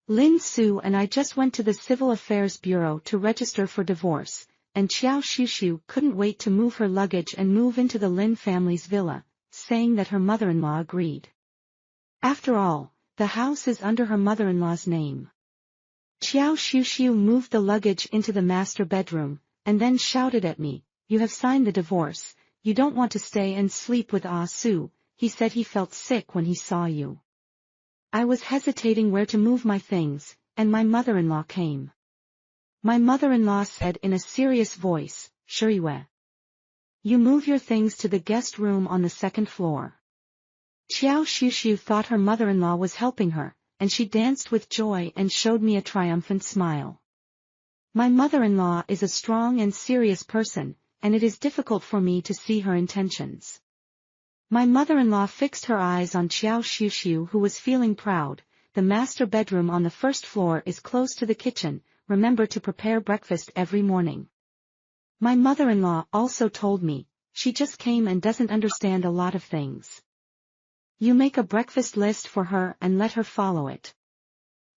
Lin Su and I just went to the Civil Affairs Bureau to register for divorce, and Xiao Shushu couldn't wait to move her luggage and move into the Lin family's villa, saying that her mother-in-law agreed. After all, the house is under her mother-in-law's name. Xiao Shushu moved the luggage into the master bedroom, and then shouted at me, "You have signed the divorce, you don't want to stay and sleep with Ah Su." He said he felt sick when he saw you. I was hesitating where to move my things, and my mother-in-law came. My mother-in-law said in a serious voice, "Shuriwe, you move your things to the guest room on the second floor." Xiao Shushu thought her mother-in-law was helping her, and she danced with joy and showed me a triumphant smile. My mother-in-law is a strong and serious person, and it is difficult for me to see her intentions. My mother-in-law fixed her eyes on Xiao Shushu, who was feeling proud. "The master bedroom on the first floor is close to the kitchen, remember to prepare breakfast every morning." My mother-in-law also told me, "She just came and doesn't understand a lot of things. You make a breakfast list for her and let her follow it."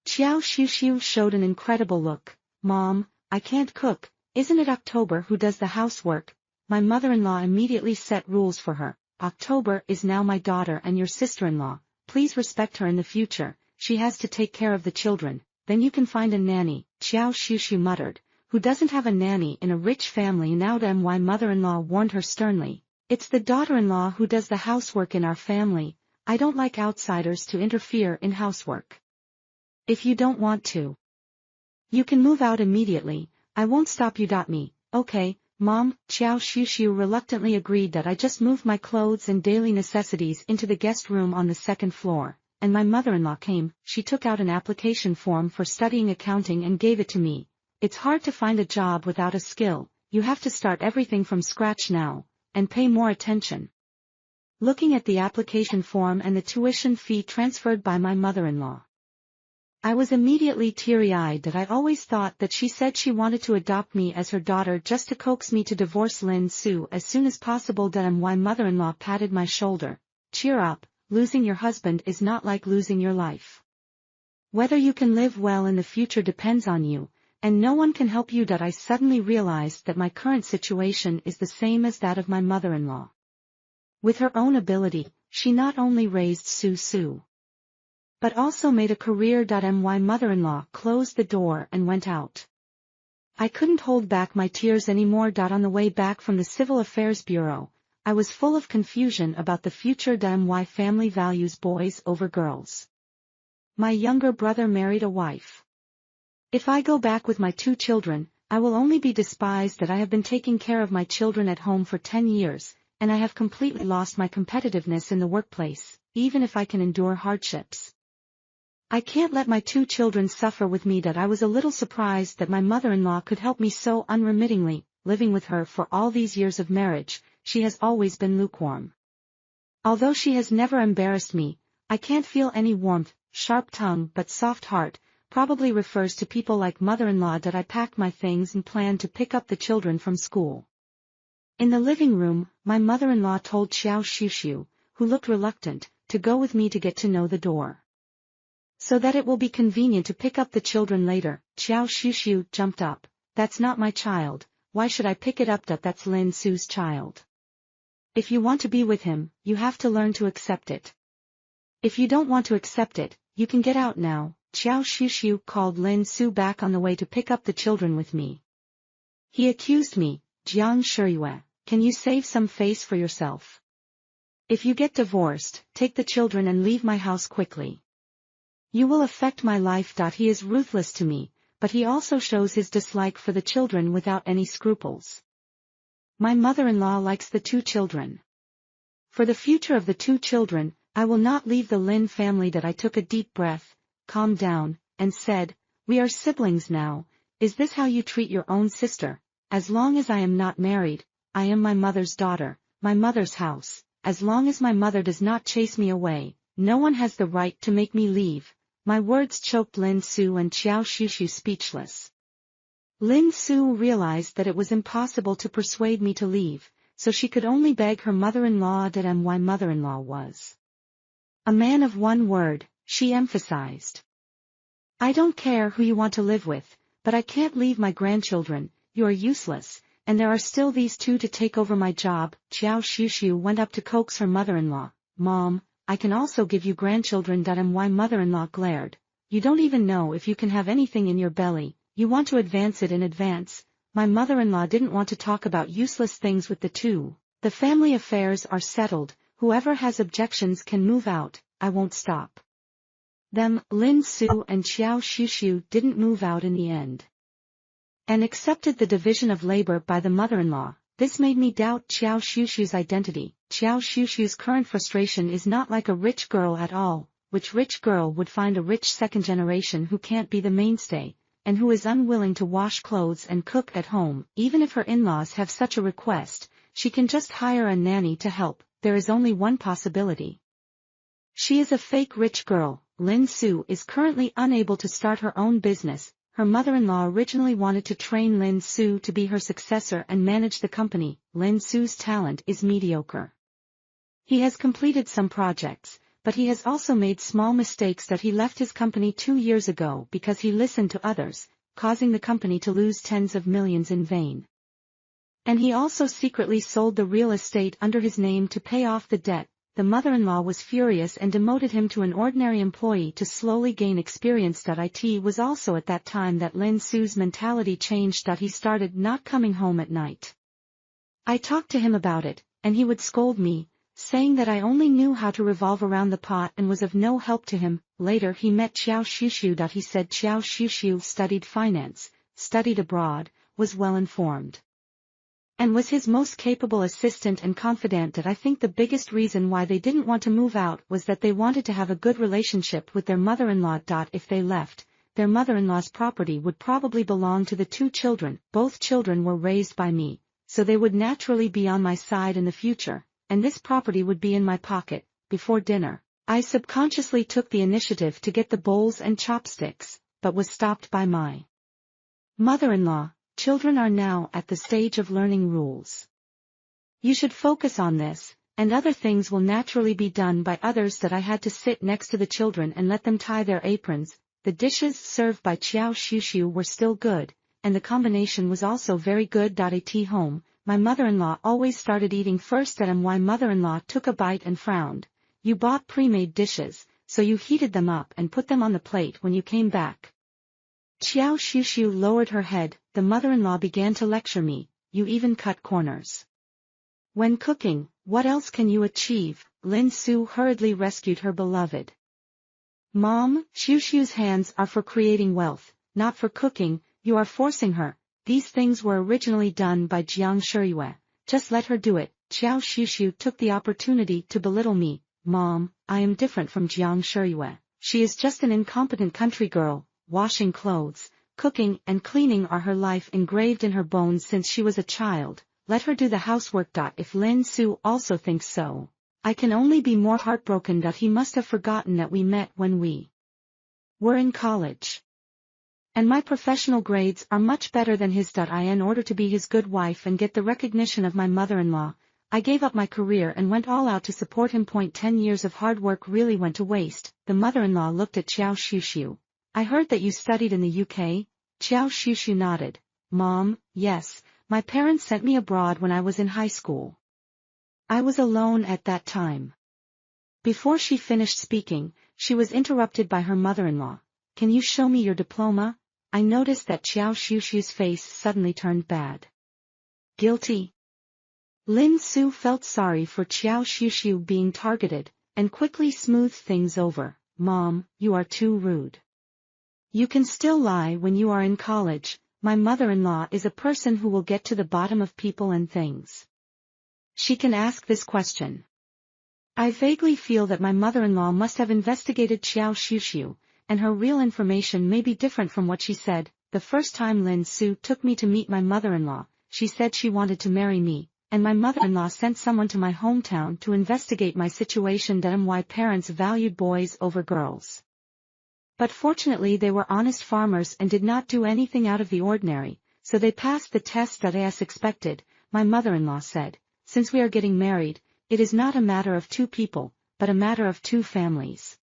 Xiao Shushu showed an incredible look. "Mom, I can't cook, isn't it October who does the housework?" My mother-in-law immediately set rules for her. "October is now my daughter and your sister-in-law, please respect her in the future, she has to take care of the children, then you can find a nanny." Xiao Shushu muttered, "Who doesn't have a nanny in a rich family now?" My mother-in-law warned her sternly, "It's the daughter-in-law who does the housework in our family, I don't like outsiders to interfere in housework. If you don't want to, you can move out immediately, I won't stop you." Me, "Okay, Mom." Xiao Shushu reluctantly agreed that I just moved my clothes and daily necessities into the guest room on the second floor, and my mother-in-law came. She took out an application form for studying accounting and gave it to me. "It's hard to find a job without a skill, you have to start everything from scratch now, and pay more attention." Looking at the application form and the tuition fee transferred by my mother-in-law, I was immediately teary-eyed that I always thought that she said she wanted to adopt me as her daughter just to coax me to divorce Lin Su as soon as possible. My mother-in-law patted my shoulder. "Cheer up, losing your husband is not like losing your life. Whether you can live well in the future depends on you, and no one can help you." I suddenly realized that my current situation is the same as that of my mother-in-law. With her own ability, she not only raised Su, but also made a career. My mother-in-law closed the door and went out. I couldn't hold back my tears anymore. On the way back from the Civil Affairs Bureau, I was full of confusion about the future. My family values boys over girls. My younger brother married a wife. If I go back with my 2 children, I will only be despised that I have been taking care of my children at home for 10 years, and I have completely lost my competitiveness in the workplace, even if I can endure hardships. I can't let my 2 children suffer with me. I was a little surprised that my mother-in-law could help me so unremittingly. Living with her for all these years of marriage, she has always been lukewarm. Although she has never embarrassed me, I can't feel any warmth. Sharp tongue but soft heart probably refers to people like mother-in-law. I packed my things and planned to pick up the children from school. In the living room, my mother-in-law told Xiao Shushu, who looked reluctant, to go with me to get to know the door, so that it will be convenient to pick up the children later. Xiao Shushu jumped up. "That's not my child, why should I pick it up? That's Lin Su's child. If you want to be with him, you have to learn to accept it. If you don't want to accept it, you can get out now." Xiao Shushu called Lin Su back on the way to pick up the children with me. He accused me, "Jiang Shuriwe, can you save some face for yourself? If you get divorced, take the children and leave my house quickly. You will affect my life." He is ruthless to me, but he also shows his dislike for the children without any scruples. My mother-in-law likes the 2 children. For the future of the 2 children, I will not leave the Lin family. I took a deep breath, calmed down, and said, "We are siblings now, is this how you treat your own sister? As long as I am not married, I am my mother's daughter, my mother's house. As long as my mother does not chase me away, no one has the right to make me leave." My words choked Lin Su and Xiao Shushu speechless. Lin Su realized that it was impossible to persuade me to leave, so she could only beg her mother-in-law. My mother-in-law was a man of one word, she emphasized. I don't care who you want to live with, but I can't leave my grandchildren, you are useless, and there are still these two to take over my job. Xiao Shushu went up to coax her mother-in-law. Mom, I can also give you grandchildren. My mother-in-law glared. You don't even know if you can have anything in your belly, you want to advance it in advance. My mother-in-law didn't want to talk about useless things with the two. The family affairs are settled, whoever has objections can move out, I won't stop them. Lin Su and Xiao Shushu didn't move out in the end, and accepted the division of labor by the mother-in-law. This made me doubt Xiao Shushu's identity. Xiao Shushu's current frustration is not like a rich girl at all. Which rich girl would find a rich second generation who can't be the mainstay, and who is unwilling to wash clothes and cook at home? Even if her in-laws have such a request, she can just hire a nanny to help. There is only one possibility. She is a fake rich girl. Lin Su is currently unable to start her own business. Her mother-in-law originally wanted to train Lin Su to be her successor and manage the company. Lin Su's talent is mediocre. He has completed some projects, but he has also made small mistakes that he left his company 2 years ago because he listened to others, causing the company to lose tens of millions in vain. And he also secretly sold the real estate under his name to pay off the debt. The mother-in-law was furious and demoted him to an ordinary employee to slowly gain experience. It was also at that time that Lin Su's mentality changed. He started not coming home at night. I talked to him about it, and he would scold me, saying that I only knew how to revolve around the pot and was of no help to him. Later he met Xiao Shushu. He said Xiao Shushu studied finance, studied abroad, was well informed, and was his most capable assistant and confidant. I think the biggest reason why they didn't want to move out was that they wanted to have a good relationship with their mother-in-law. If they left, their mother-in-law's property would probably belong to the two children. Both children were raised by me, so they would naturally be on my side in the future, and this property would be in my pocket. Before dinner, I subconsciously took the initiative to get the bowls and chopsticks, but was stopped by my mother-in-law. Children are now at the stage of learning rules. You should focus on this, and other things will naturally be done by others. I had to sit next to the children and let them tie their aprons. The dishes served by Xiao Shushu were still good, and the combination was also very good. At home, my mother-in-law always started eating first. My mother-in-law took a bite and frowned. You bought pre-made dishes, so you heated them up and put them on the plate when you came back. Xiao Shushu lowered her head. The mother-in-law began to lecture me. You even cut corners when cooking. What else can you achieve? Lin Su hurriedly rescued her beloved mom. Shushu's hands are for creating wealth, not for cooking. You are forcing her. These things were originally done by Jiang Shuyue. Just let her do it. Xiao Shushu took the opportunity to belittle me. Mom, I am different from Jiang Shuyue. She is just an incompetent country girl. Washing clothes, cooking and cleaning are her life, engraved in her bones since she was a child. Let her do the housework. If Lin Su also thinks so, I can only be more heartbroken. He must have forgotten that we met when we were in college, and my professional grades are much better than his. In order to be his good wife and get the recognition of my mother-in-law, I gave up my career and went all out to support him. 10 years of hard work really went to waste. The mother-in-law looked at Xiao Shushu. I heard that you studied in the UK? Xiao Shushu nodded. Mom, yes, my parents sent me abroad when I was in high school. I was alone at that time. Before she finished speaking, she was interrupted by her mother-in-law. Can you show me your diploma? I noticed that Xiao Shushu's face suddenly turned bad. Guilty? Lin Su felt sorry for Xiao Shushu being targeted, and quickly smoothed things over. Mom, you are too rude. You can still lie when you are in college. My mother-in-law is a person who will get to the bottom of people and things. She can ask this question. I vaguely feel that my mother-in-law must have investigated Xiao Shushu, and her real information may be different from what she said. The first time Lin Su took me to meet my mother-in-law, she said she wanted to marry me, and my mother-in-law sent someone to my hometown to investigate my situation. My parents valued boys over girls. But fortunately they were honest farmers and did not do anything out of the ordinary, so they passed the test. As expected, my mother-in-law said, since we are getting married, it is not a matter of two people, but a matter of two families.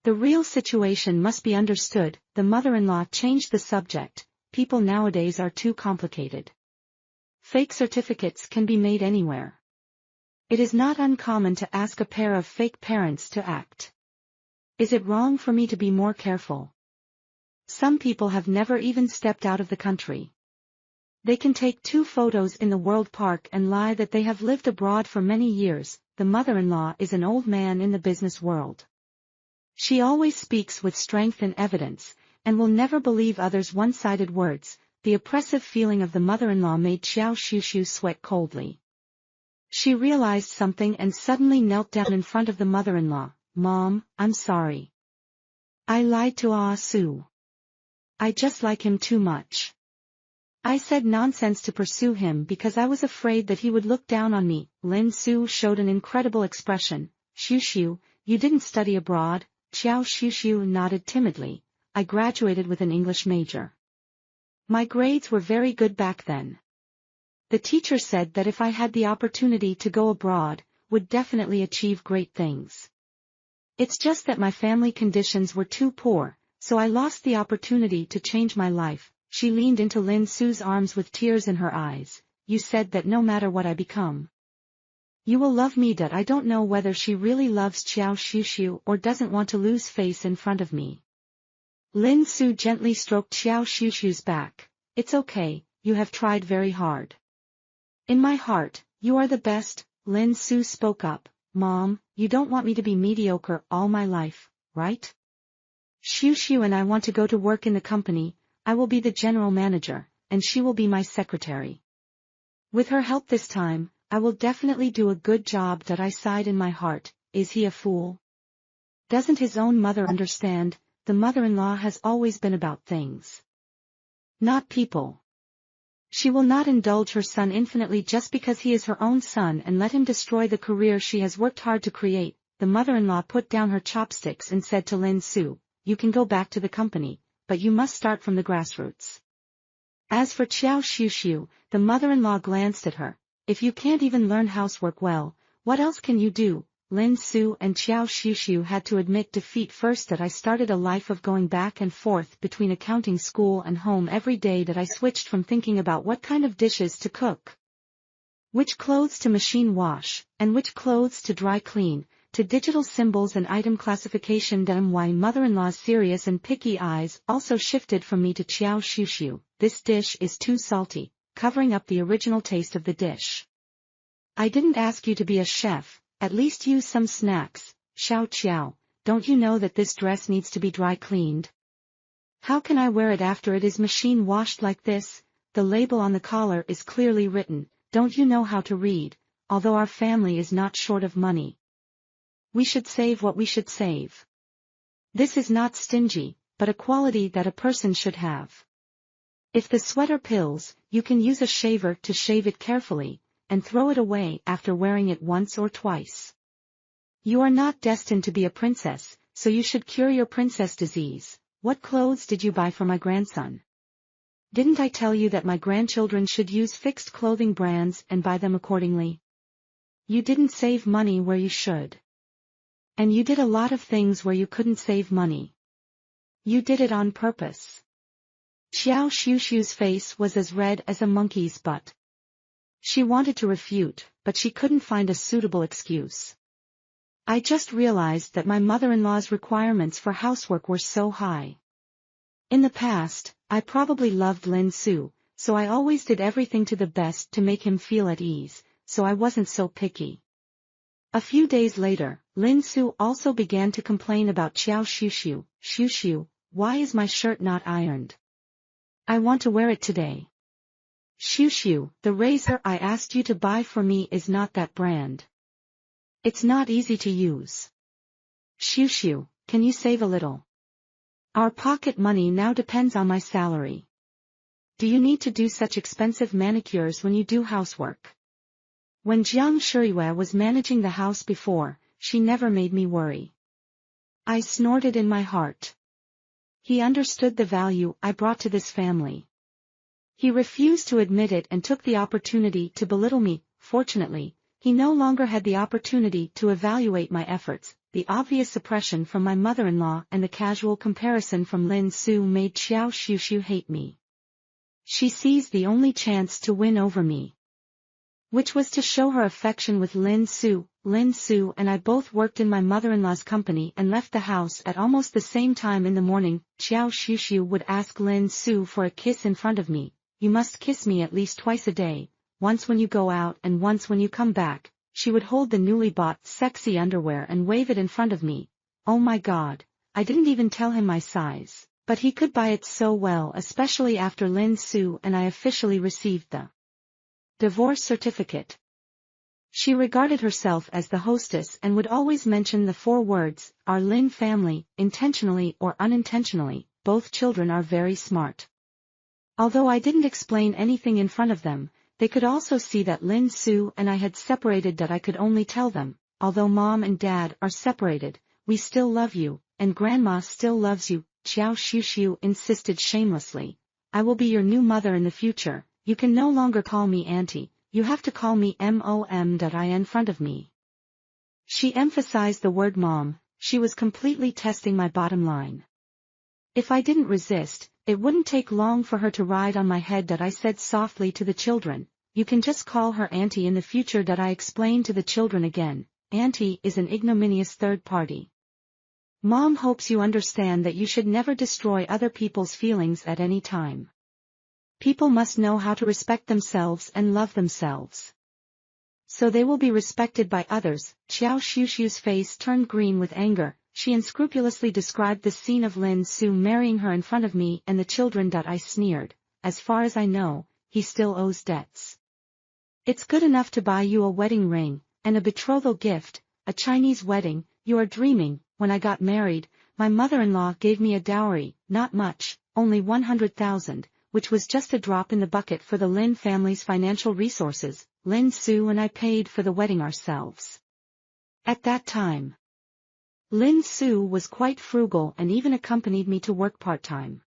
The real situation must be understood. The mother-in-law changed the subject. People nowadays are too complicated. Fake certificates can be made anywhere. It is not uncommon to ask a pair of fake parents to act. Is it wrong for me to be more careful? Some people have never even stepped out of the country. They can take 2 photos in the World Park and lie that they have lived abroad for many years. The mother-in-law is an old man in the business world. She always speaks with strength and evidence, and will never believe others' one-sided words. The oppressive feeling of the mother-in-law made Xiao Xiushu sweat coldly. She realized something and suddenly knelt down in front of the mother-in-law. Mom, I'm sorry. I lied to Ah Su. I just like him too much. I said nonsense to pursue him because I was afraid that he would look down on me. Lin Su showed an incredible expression. Xiushu, you didn't study abroad? Xiao Xiushu nodded timidly. I graduated with an English major. My grades were very good back then. The teacher said that if I had the opportunity to go abroad, would definitely achieve great things. It's just that my family conditions were too poor, so I lost the opportunity to change my life. She leaned into Lin Su's arms with tears in her eyes. You said that no matter what I become, you will love me. That I don't know whether she really loves Xiao Xiushu or doesn't want to lose face in front of me. Lin Su gently stroked Xiao Xiushu's back. It's okay, you have tried very hard. In my heart, you are the best. Lin Su spoke up. Mom, you don't want me to be mediocre all my life, right? Xiushu and I want to go to work in the company. I will be the general manager, and she will be my secretary. With her help this time, I will definitely do a good job. That I sighed in my heart. Is he a fool? Doesn't his own mother understand? The mother-in-law has always been about things, not people. She will not indulge her son infinitely just because he is her own son and let him destroy the career she has worked hard to create. The mother-in-law put down her chopsticks and said to Lin Su, you can go back to the company, but you must start from the grassroots. As for Xiao Xiushu, the mother-in-law glanced at her. If you can't even learn housework well, what else can you do? Lin Su and Xiao Xiushu had to admit defeat first. That I started a life of going back and forth between accounting school and home every day. That I switched from thinking about what kind of dishes to cook, which clothes to machine wash, and which clothes to dry clean, to digital symbols and item classification. My mother-in-law's serious and picky eyes also shifted from me to Xiao Xiushu. This dish is too salty, covering up the original taste of the dish. I didn't ask you to be a chef, at least use some snacks. Xiao, don't you know that this dress needs to be dry cleaned? How can I wear it after it is machine washed like this? The label on the collar is clearly written. Don't you know how to read? Although our family is not short of money, we should save what we should save. This is not stingy, but a quality that a person should have. If the sweater pills, you can use a shaver to shave it carefully, and throw it away after wearing it once or twice. You are not destined to be a princess, so you should cure your princess disease. What clothes did you buy for my grandson? Didn't I tell you that my grandchildren should use fixed clothing brands and buy them accordingly? You didn't save money where you should. And you did a lot of things where you couldn't save money. You did it on purpose. Xiao Xiushu's face was as red as a monkey's butt. She wanted to refute, but she couldn't find a suitable excuse. I just realized that my mother-in-law's requirements for housework were so high. In the past, I probably loved Lin Su, so I always did everything to the best to make him feel at ease, so I wasn't so picky. A few days later, Lin Su also began to complain about Xiao Xiushu. Xiushu, why is my shirt not ironed? I want to wear it today. Xiushu, the razor I asked you to buy for me is not that brand. It's not easy to use. Xiushu, can you save a little? Our pocket money now depends on my salary. Do you need to do such expensive manicures when you do housework? When Jiang Shiyue was managing the house before, she never made me worry. I snorted in my heart. He understood the value I brought to this family. He refused to admit it and took the opportunity to belittle me. Fortunately, he no longer had the opportunity to evaluate my efforts. the obvious suppression from my mother-in-law and the casual comparison from Lin Su made Xiao Xiushu hate me. She seized the only chance to win over me, which was to show her affection with Lin Su. Lin Su and I both worked in my mother-in-law's company and left the house at almost the same time in the morning. Xiao Xiushu would ask Lin Su for a kiss in front of me. You must kiss me at least twice a day, once when you go out and once when you come back. She would hold the newly bought sexy underwear and wave it in front of me. Oh my God, I didn't even tell him my size, but he could buy it so well, especially after Lin Su and I officially received the divorce certificate. She regarded herself as the hostess and would always mention the 4 words, our Lin family, intentionally or unintentionally. Both children are very smart. Although I didn't explain anything in front of them, they could also see that Lin Su and I had separated, that I could only tell them, although Mom and Dad are separated, we still love you, and Grandma still loves you. Xiao Xiushu insisted shamelessly. I will be your new mother in the future. You can no longer call me auntie. You have to call me Mom. In front of me. She emphasized the word mom. She was completely testing my bottom line. If I didn't resist, it wouldn't take long for her to ride on my head. I said softly to the children. You can just call her auntie in the future. I explained to the children again. Auntie is an ignominious third party. Mom hopes you understand that you should never destroy other people's feelings at any time. People must know how to respect themselves and love themselves, so they will be respected by others. Xiao Xiushu's face turned green with anger. She unscrupulously described the scene of Lin Su marrying her in front of me and the children. I sneered. As far as I know, he still owes debts. It's good enough to buy you a wedding ring, and a betrothal gift, a Chinese wedding. You are dreaming. When I got married, my mother-in-law gave me a dowry, not much, only 100,000. Which was just a drop in the bucket for the Lin family's financial resources. Lin Su and I paid for the wedding ourselves. At that time, Lin Su was quite frugal and even accompanied me to work part-time.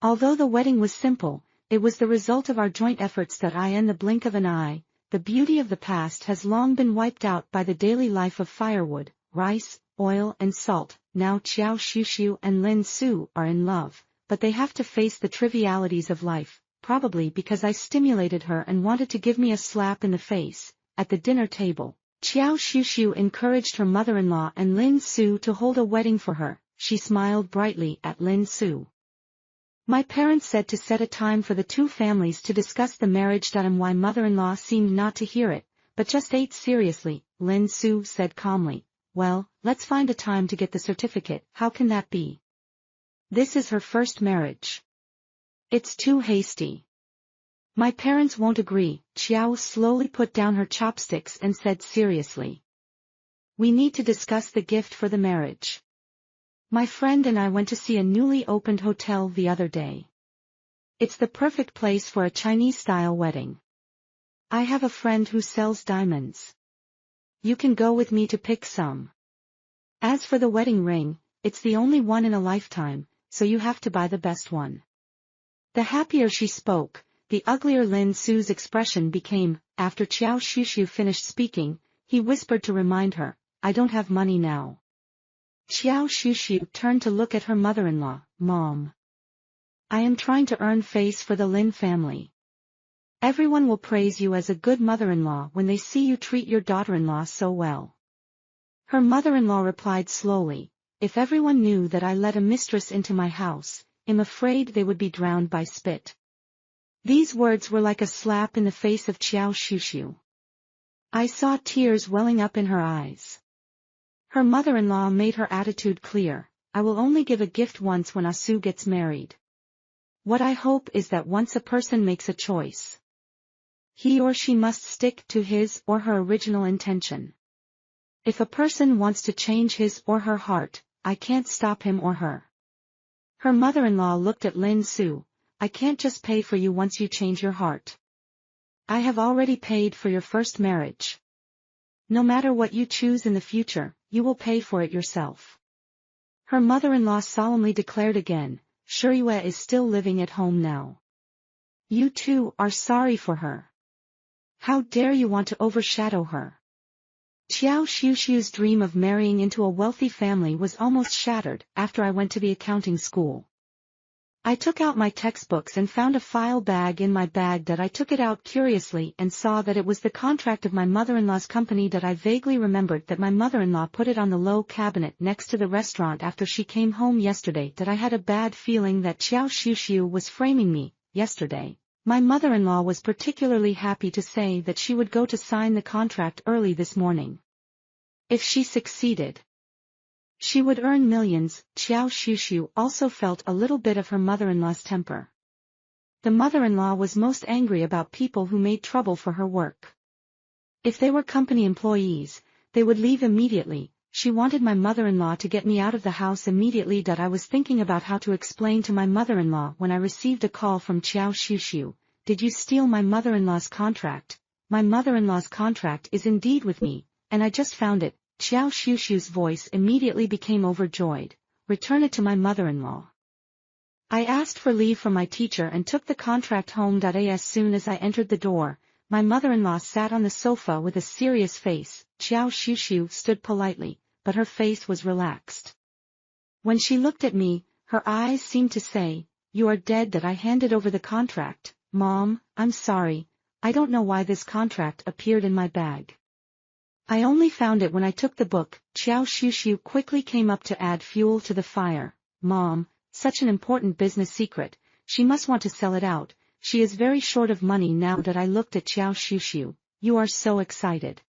Although the wedding was simple, it was the result of our joint efforts. In the blink of an eye, the beauty of the past has long been wiped out by the daily life of firewood, rice, oil and salt. Now Xiao Xiushu and Lin Su are in love, but they have to face the trivialities of life, probably because I stimulated her and wanted to give me a slap in the face. At the dinner table, Xiao Xiushu encouraged her mother-in-law and Lin Su to hold a wedding for her. She smiled brightly at Lin Su. My parents said to set a time for the 2 families to discuss the marriage. My mother-in-law seemed not to hear it, but just ate seriously. Lin Su said calmly, well, let's find a time to get the certificate. How can that be? This is her first marriage. It's too hasty. My parents won't agree. Xiao slowly put down her chopsticks and said seriously. We need to discuss the gift for the marriage. My friend and I went to see a newly opened hotel the other day. It's the perfect place for a Chinese-style wedding. I have a friend who sells diamonds. You can go with me to pick some. As for the wedding ring, it's the only one in a lifetime, so you have to buy the best one. The happier she spoke, the uglier Lin Su's expression became. After Xiao Xiushu finished speaking, he whispered to remind her, I don't have money now. Xiao Xiushu turned to look at her mother-in-law. Mom, I am trying to earn face for the Lin family. Everyone will praise you as a good mother-in-law when they see you treat your daughter-in-law so well. Her mother-in-law replied slowly, if everyone knew that I let a mistress into my house, I'm afraid they would be drowned by spit. These words were like a slap in the face of Xiao Xiushu. I saw tears welling up in her eyes. Her mother-in-law made her attitude clear. I will only give a gift once when Asu gets married. What I hope is that once a person makes a choice, he or she must stick to his or her original intention. If a person wants to change his or her heart, I can't stop him or her. Her mother-in-law looked at Lin Su. I can't just pay for you once you change your heart. I have already paid for your first marriage. No matter what you choose in the future, you will pay for it yourself. Her mother-in-law solemnly declared again, Shuyue is still living at home now. You too are sorry for her. How dare you want to overshadow her? Xiao Xiuxiu's dream of marrying into a wealthy family was almost shattered after I went to the accounting school. I took out my textbooks and found a file bag in my bag that I took it out curiously and saw that it was the contract of my mother-in-law's company that I vaguely remembered that my mother-in-law put it on the low cabinet next to the restaurant after she came home yesterday, that I had a bad feeling that Xiao Xiuxiu was framing me. Yesterday, my mother-in-law was particularly happy to say that she would go to sign the contract early this morning. If she succeeded, she would earn millions. Xiao Xiuxiu also felt a little bit of her mother-in-law's temper. The mother-in-law was most angry about people who made trouble for her work. If they were company employees, they would leave immediately. She wanted my mother-in-law to get me out of the house immediately. I was thinking about how to explain to my mother-in-law when I received a call from Xiao Xiuxiu. Did you steal my mother-in-law's contract? My mother-in-law's contract is indeed with me, and I just found it. Xiao Xiuxiu's voice immediately became overjoyed. Return it to my mother-in-law. I asked for leave from my teacher and took the contract home. As soon as I entered the door, my mother-in-law sat on the sofa with a serious face. Xiao Xiuxiu stood politely, but her face was relaxed. When she looked at me, her eyes seemed to say, "You are dead." I handed over the contract. Mom, I'm sorry, I don't know why this contract appeared in my bag. I only found it when I took the book. Xiao Xiuxiu quickly came up to add fuel to the fire. Mom, such an important business secret, she must want to sell it out. She is very short of money now. I looked at Xiao Xiuxiu. You are so excited.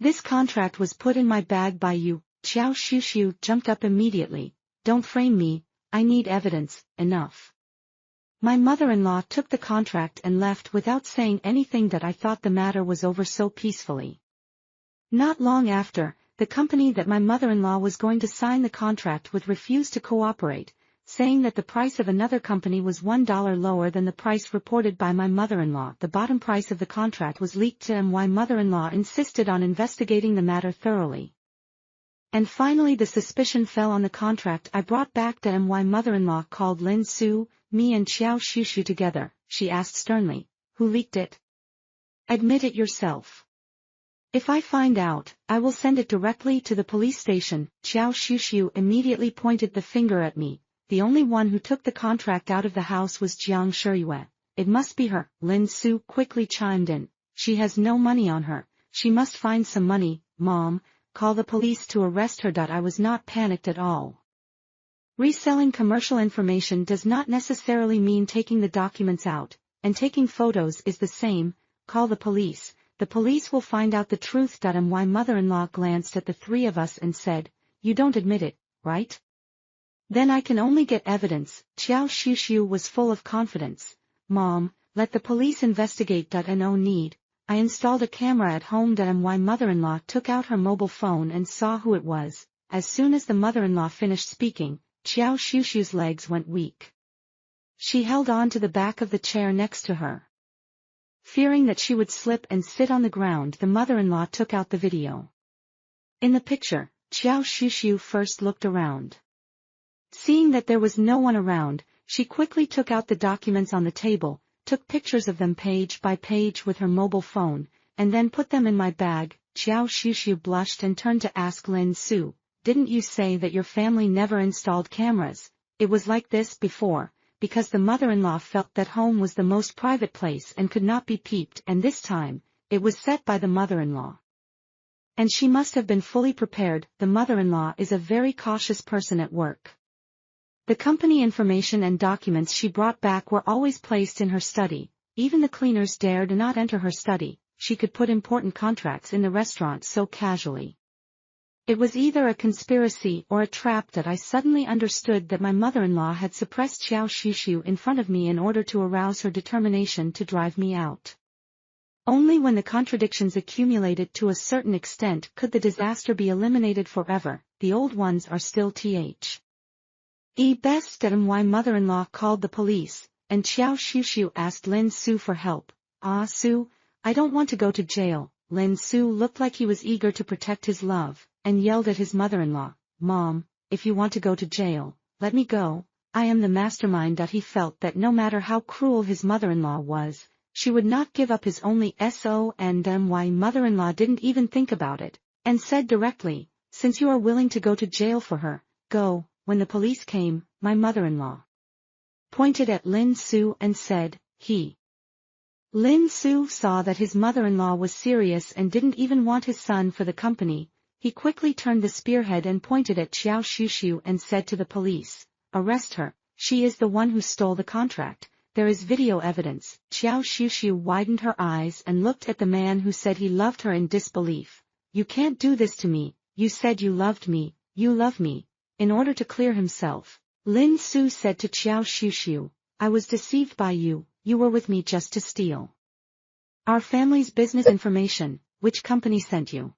This contract was put in my bag by you. Xiao Xiuxiu jumped up immediately. Don't frame me, I need evidence. Enough. My mother-in-law took the contract and left without saying anything. I thought the matter was over so peacefully. Not long after, the company that my mother-in-law was going to sign the contract with refused to cooperate, saying that the price of another company was $1 lower than the price reported by my mother-in-law. The bottom price of the contract was leaked to my mother-in-law insisted on investigating the matter thoroughly. And finally the suspicion fell on the contract I brought back. My mother-in-law called Lin Su, me and Xiao Xiuxiu together. She asked sternly, "Who leaked it? Admit it yourself. If I find out, I will send it directly to the police station." Xiao Xiuxiu immediately pointed the finger at me. The only one who took the contract out of the house was Jiang Shiyue. It must be her. Lin Su quickly chimed in. She has no money on her. She must find some money. Mom, call the police to arrest her. I was not panicked at all. Reselling commercial information does not necessarily mean taking the documents out, and taking photos is the same. Call the police. The police will find out the truth. My mother-in-law glanced at the three of us and said, "You don't admit it, right? Then I can only get evidence." Xiao Xiuxiu was full of confidence. Mom, let the police investigate. No need. I installed a camera at home. My mother-in-law took out her mobile phone and saw who it was. As soon as the mother-in-law finished speaking, Xiao Xiuxiu's legs went weak. She held on to the back of the chair next to her. Fearing that she would slip and sit on the ground, the mother-in-law took out the video. In the picture, Xiao Xiuxiu first looked around. Seeing that there was no one around, she quickly took out the documents on the table, took pictures of them page by page with her mobile phone, and then put them in my bag. Xiao Xiuxiu blushed and turned to ask Lin Su, "Didn't you say that your family never installed cameras?" It was like this before, because the mother-in-law felt that home was the most private place and could not be peeped, and this time, it was set by the mother-in-law. And she must have been fully prepared. The mother-in-law is a very cautious person at work. The company information and documents she brought back were always placed in her study. Even the cleaners dared not enter her study. She could put important contracts in the restaurant so casually. It was either a conspiracy or a trap. I suddenly understood that my mother-in-law had suppressed Xiao Xiuxiu in front of me in order to arouse her determination to drive me out. Only when the contradictions accumulated to a certain extent could the disaster be eliminated forever. The old ones are still best. My mother-in-law called the police, and Xiao Xiuxiu asked Lin Su for help. "Ah, Su, I don't want to go to jail." Lin Su looked like he was eager to protect his love, and yelled at his mother-in-law, "Mom, if you want to go to jail, let me go. I am the mastermind." He felt that no matter how cruel his mother-in-law was, she would not give up his only son. My mother-in-law didn't even think about it, and said directly, "Since you are willing to go to jail for her, go." When the police came, my mother-in-law pointed at Lin Su and said, "He." Lin Su saw that his mother-in-law was serious and didn't even want his son for the company. He quickly turned the spearhead and pointed at Xiao Shushu and said to the police, "Arrest her, she is the one who stole the contract. There is video evidence." Xiao Shushu widened her eyes and looked at the man who said he loved her in disbelief. "You can't do this to me, you said you loved me, you love me." In order to clear himself, Lin Su said to Xiao Shushu, "I was deceived by you, you were with me just to steal our family's business information. Which company sent you?"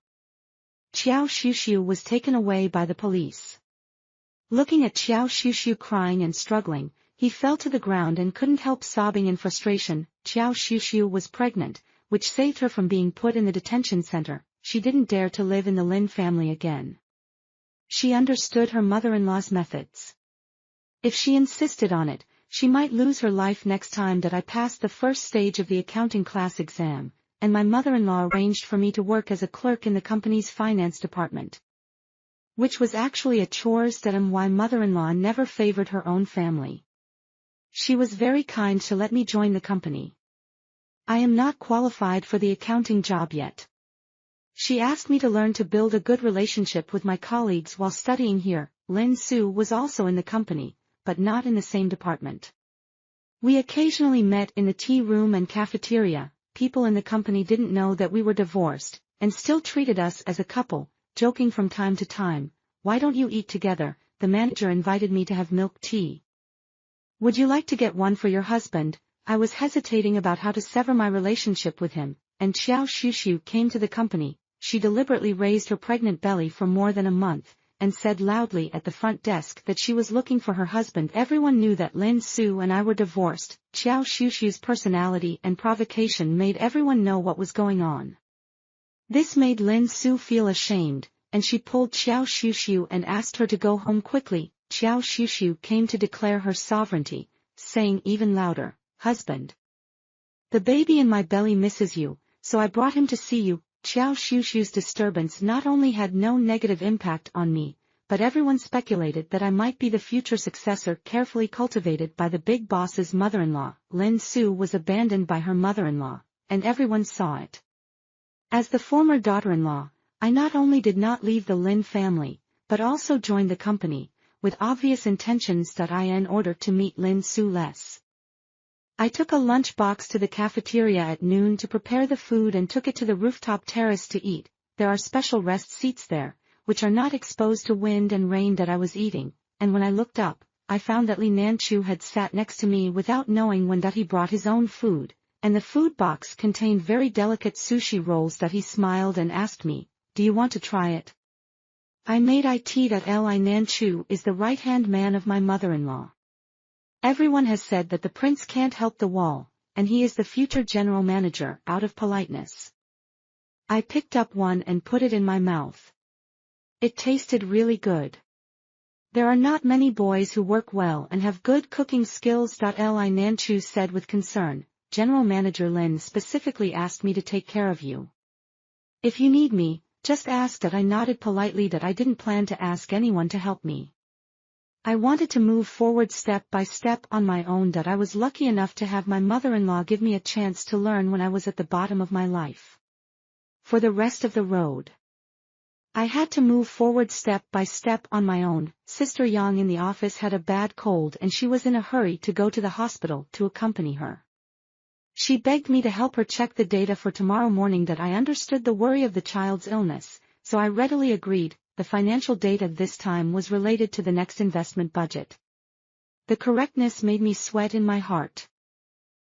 Xiao Shushu was taken away by the police. Looking at Xiao Shushu crying and struggling, he fell to the ground and couldn't help sobbing in frustration. Xiao Shushu was pregnant, which saved her from being put in the detention center. She didn't dare to live in the Lin family again. She understood her mother-in-law's methods. If she insisted on it, she might lose her life next time that I passed the first stage of the accounting class exam, and my mother-in-law arranged for me to work as a clerk in the company's finance department, which was actually a chores that my mother-in-law never favored her own family. She was very kind to let me join the company. I am not qualified for the accounting job yet. She asked me to learn to build a good relationship with my colleagues while studying here. Lin Su was also in the company, but not in the same department. We occasionally met in the tea room and cafeteria. People in the company didn't know that we were divorced, and still treated us as a couple, joking from time to time, "Why don't you eat together?" The manager invited me to have milk tea. "Would you like to get one for your husband?" I was hesitating about how to sever my relationship with him, and Xiao Shushu came to the company. She deliberately raised her pregnant belly for more than a month, and said loudly at the front desk that she was looking for her husband. Everyone knew that Lin Su and I were divorced. Xiao Shushu's personality and provocation made everyone know what was going on. This made Lin Su feel ashamed, and she pulled Xiao Shushu and asked her to go home quickly. Xiao Shushu came to declare her sovereignty, saying even louder, "Husband, the baby in my belly misses you, so I brought him to see you." Xiao Shushu's disturbance not only had no negative impact on me, but everyone speculated that I might be the future successor carefully cultivated by the big boss's mother-in-law. Lin Su was abandoned by her mother-in-law, and everyone saw it. As the former daughter-in-law, I not only did not leave the Lin family, but also joined the company, with obvious intentions that in order to meet Lin Su less. I took a lunch box to the cafeteria at noon to prepare the food and took it to the rooftop terrace to eat. There are special rest seats there, which are not exposed to wind and rain that I was eating, and when I looked up, I found that Li Nanchu had sat next to me without knowing when that he brought his own food, and the food box contained very delicate sushi rolls that he smiled and asked me, "Do you want to try it?" I made it that Li Nanchu is the right-hand man of my mother-in-law. Everyone has said that the prince can't help the wall, and he is the future general manager. Out of politeness, I picked up one and put it in my mouth. It tasted really good. There are not many boys who work well and have good cooking skills. Li Nanchu said with concern, "General Manager Lin specifically asked me to take care of you. If you need me, just ask." I nodded politely that I didn't plan to ask anyone to help me. I wanted to move forward step by step on my own. That I was lucky enough to have my mother-in-law give me a chance to learn when I was at the bottom of my life. For the rest of the road, I had to move forward step by step on my own. Sister Yang in the office had a bad cold and she was in a hurry to go to the hospital to accompany her. She begged me to help her check the data for tomorrow morning. That I understood the worry of the child's illness, so I readily agreed. The financial data this time was related to the next investment budget. The correctness made me sweat in my heart.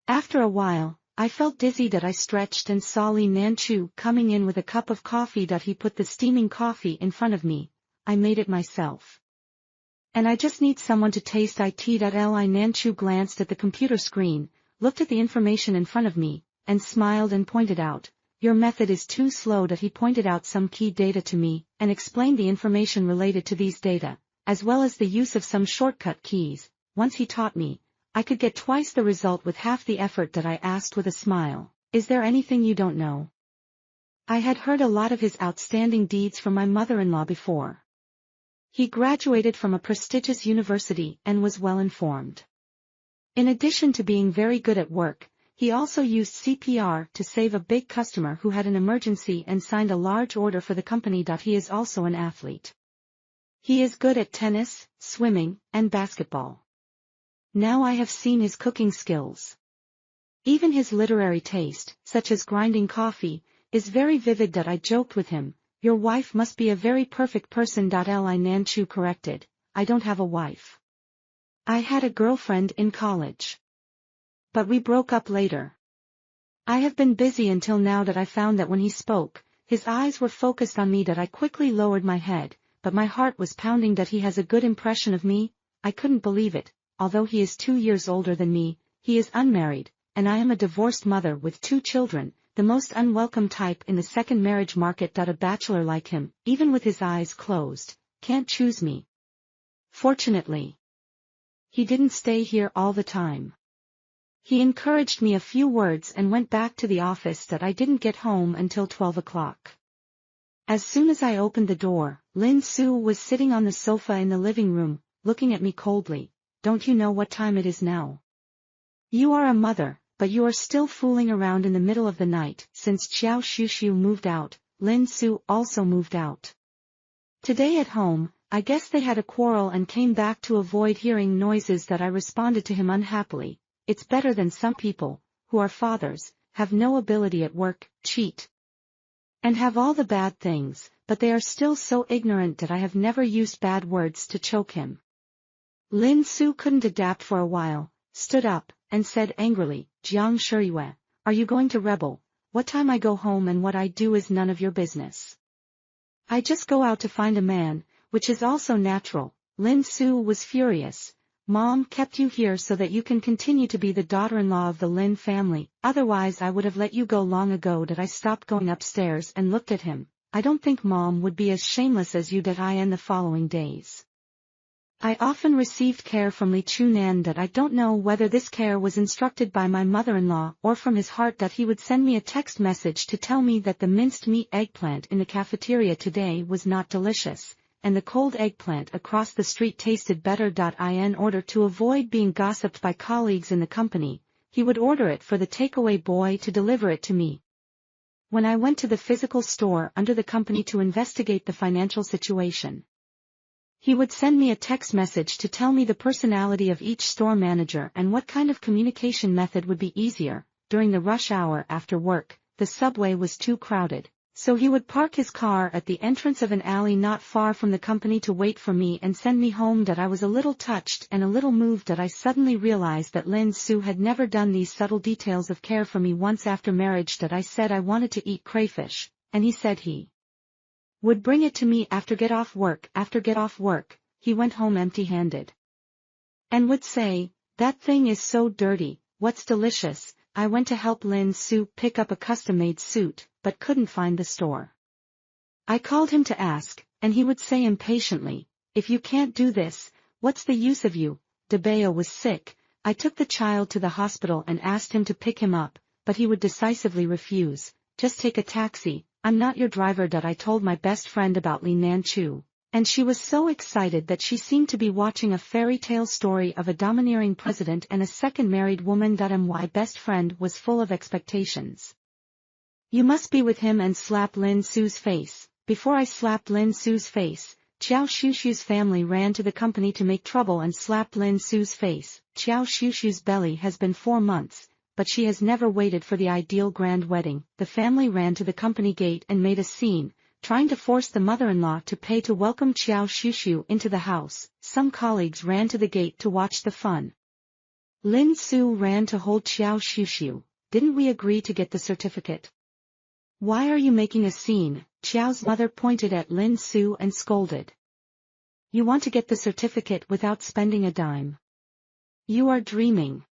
After a while, I felt dizzy. That I stretched and saw Li Nanchu coming in with a cup of coffee. That he put the steaming coffee in front of me. I made it myself. And I just need someone to taste it. Li Nanchu glanced at the computer screen, looked at the information in front of me, and smiled and pointed out, "Your method is too slow." That he pointed out some key data to me, and explained the information related to these data, as well as the use of some shortcut keys. Once he taught me, I could get twice the result with half the effort that I asked with a smile. Is there anything you don't know? I had heard a lot of his outstanding deeds from my mother-in-law before. He graduated from a prestigious university and was well informed. In addition to being very good at work, he also used CPR to save a big customer who had an emergency and signed a large order for the company. He is also an athlete. He is good at tennis, swimming, and basketball. Now I have seen his cooking skills. Even his literary taste, such as grinding coffee, is very vivid. I joked with him, your wife must be a very perfect person. Li Nanchu corrected, I don't have a wife. I had a girlfriend in college. But we broke up later. I have been busy until now. I found that when he spoke, his eyes were focused on me. I quickly lowered my head, but my heart was pounding. He has a good impression of me. I couldn't believe it. Although he is 2 years older than me, he is unmarried, and I am a divorced mother with 2 children, the most unwelcome type in the second marriage market. A bachelor like him, even with his eyes closed, can't choose me. Fortunately, he didn't stay here all the time. He encouraged me a few words and went back to the office. I didn't get home until 12 o'clock. As soon as I opened the door, Lin Su was sitting on the sofa in the living room, looking at me coldly. Don't you know what time it is now? You are a mother, but you are still fooling around in the middle of the night. Since Xiao Shushu moved out, Lin Su also moved out. Today at home, I guess they had a quarrel and came back to avoid hearing noises. I responded to him unhappily. It's better than some people, who are fathers, have no ability at work, cheat, and have all the bad things, but they are still so ignorant. I have never used bad words to choke him. Lin Su couldn't adapt for a while, stood up, and said angrily, Jiang Shiyue, are you going to rebel? What time I go home and what I do is none of your business. I just go out to find a man, which is also natural. Lin Su was furious. Mom kept you here so that you can continue to be the daughter-in-law of the Lin family, otherwise I would have let you go long ago. I stopped going upstairs and looked at him. I don't think Mom would be as shameless as you. In the following days, I often received care from Li Chunan. I don't know whether this care was instructed by my mother-in-law or from his heart. He would send me a text message to tell me that the minced meat eggplant in the cafeteria today was not delicious, and the cold eggplant across the street tasted better. In order to avoid being gossiped by colleagues in the company, he would order it for the takeaway boy to deliver it to me. When I went to the physical store under the company to investigate the financial situation, he would send me a text message to tell me the personality of each store manager and what kind of communication method would be easier. During the rush hour after work, the subway was too crowded, so he would park his car at the entrance of an alley not far from the company to wait for me and send me home. I was a little touched and a little moved. I suddenly realized that Lin Su had never done these subtle details of care for me once after marriage. I said I wanted to eat crayfish, and he said he would bring it to me after get off work. After get off work, he went home empty-handed, and would say, that thing is so dirty, what's delicious? I went to help Lin Su pick up a custom-made suit, but couldn't find the store. I called him to ask, and he would say impatiently, if you can't do this, what's the use of you? Debeo was sick. I took the child to the hospital and asked him to pick him up, but he would decisively refuse. Just take a taxi, I'm not your driver. I told my best friend about Li Nanchu, and she was so excited that she seemed to be watching a fairy tale story of a domineering president and a second married woman. My best friend was full of expectations. You must be with him and slap Lin Su's face. Before I slapped Lin Su's face, Xiao Shushu's family ran to the company to make trouble and slapped Lin Su's face. Xiao Shushu's belly has been 4 months, but she has never waited for the ideal grand wedding. The family ran to the company gate and made a scene, trying to force the mother-in-law to pay to welcome Xiao Shushu into the house. Some colleagues ran to the gate to watch the fun. Lin Su ran to hold Xiao Shushu. Didn't we agree to get the certificate? Why are you making a scene? Xiao's mother pointed at Lin Su and scolded. You want to get the certificate without spending a dime. You are dreaming.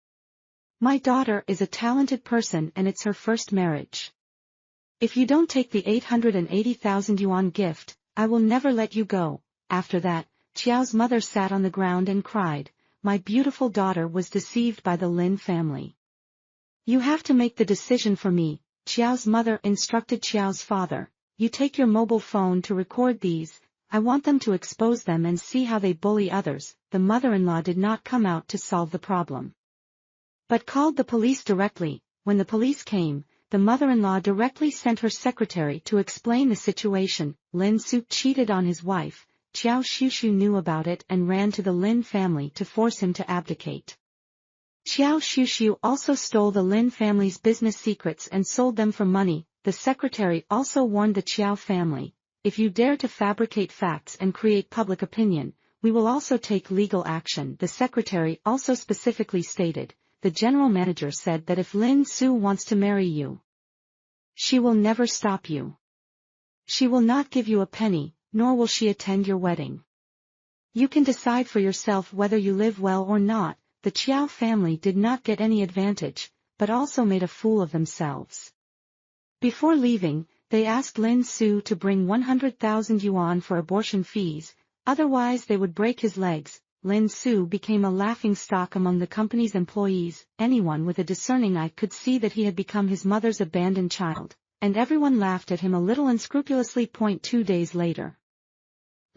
My daughter is a talented person and it's her first marriage. If you don't take the 880,000 yuan gift, I will never let you go. After that, Xiao's mother sat on the ground and cried. my beautiful daughter was deceived by the Lin family. You have to make the decision for me, Qiao's mother instructed Qiao's father. You take your mobile phone to record these, I want them to expose them and see how they bully others. The mother-in-law did not come out to solve the problem, but called the police directly. When the police came, the mother-in-law directly sent her secretary to explain the situation. Lin Su cheated on his wife. Qiao Shushu knew about it and ran to the Lin family to force him to abdicate. Qiao Shushu also stole the Lin family's business secrets and sold them for money. The secretary also warned the Qiao family, if you dare to fabricate facts and create public opinion, we will also take legal action. The secretary also specifically stated, the general manager said that if Lin Su wants to marry you, she will never stop you. She will not give you a penny, nor will she attend your wedding. You can decide for yourself whether you live well or not. The Qiao family did not get any advantage, but also made a fool of themselves. Before leaving, they asked Lin Su to bring 100,000 yuan for abortion fees, otherwise they would break his legs. Lin Su became a laughingstock among the company's employees. Anyone with a discerning eye could see that he had become his mother's abandoned child, and everyone laughed at him a little unscrupulously. 2 days later,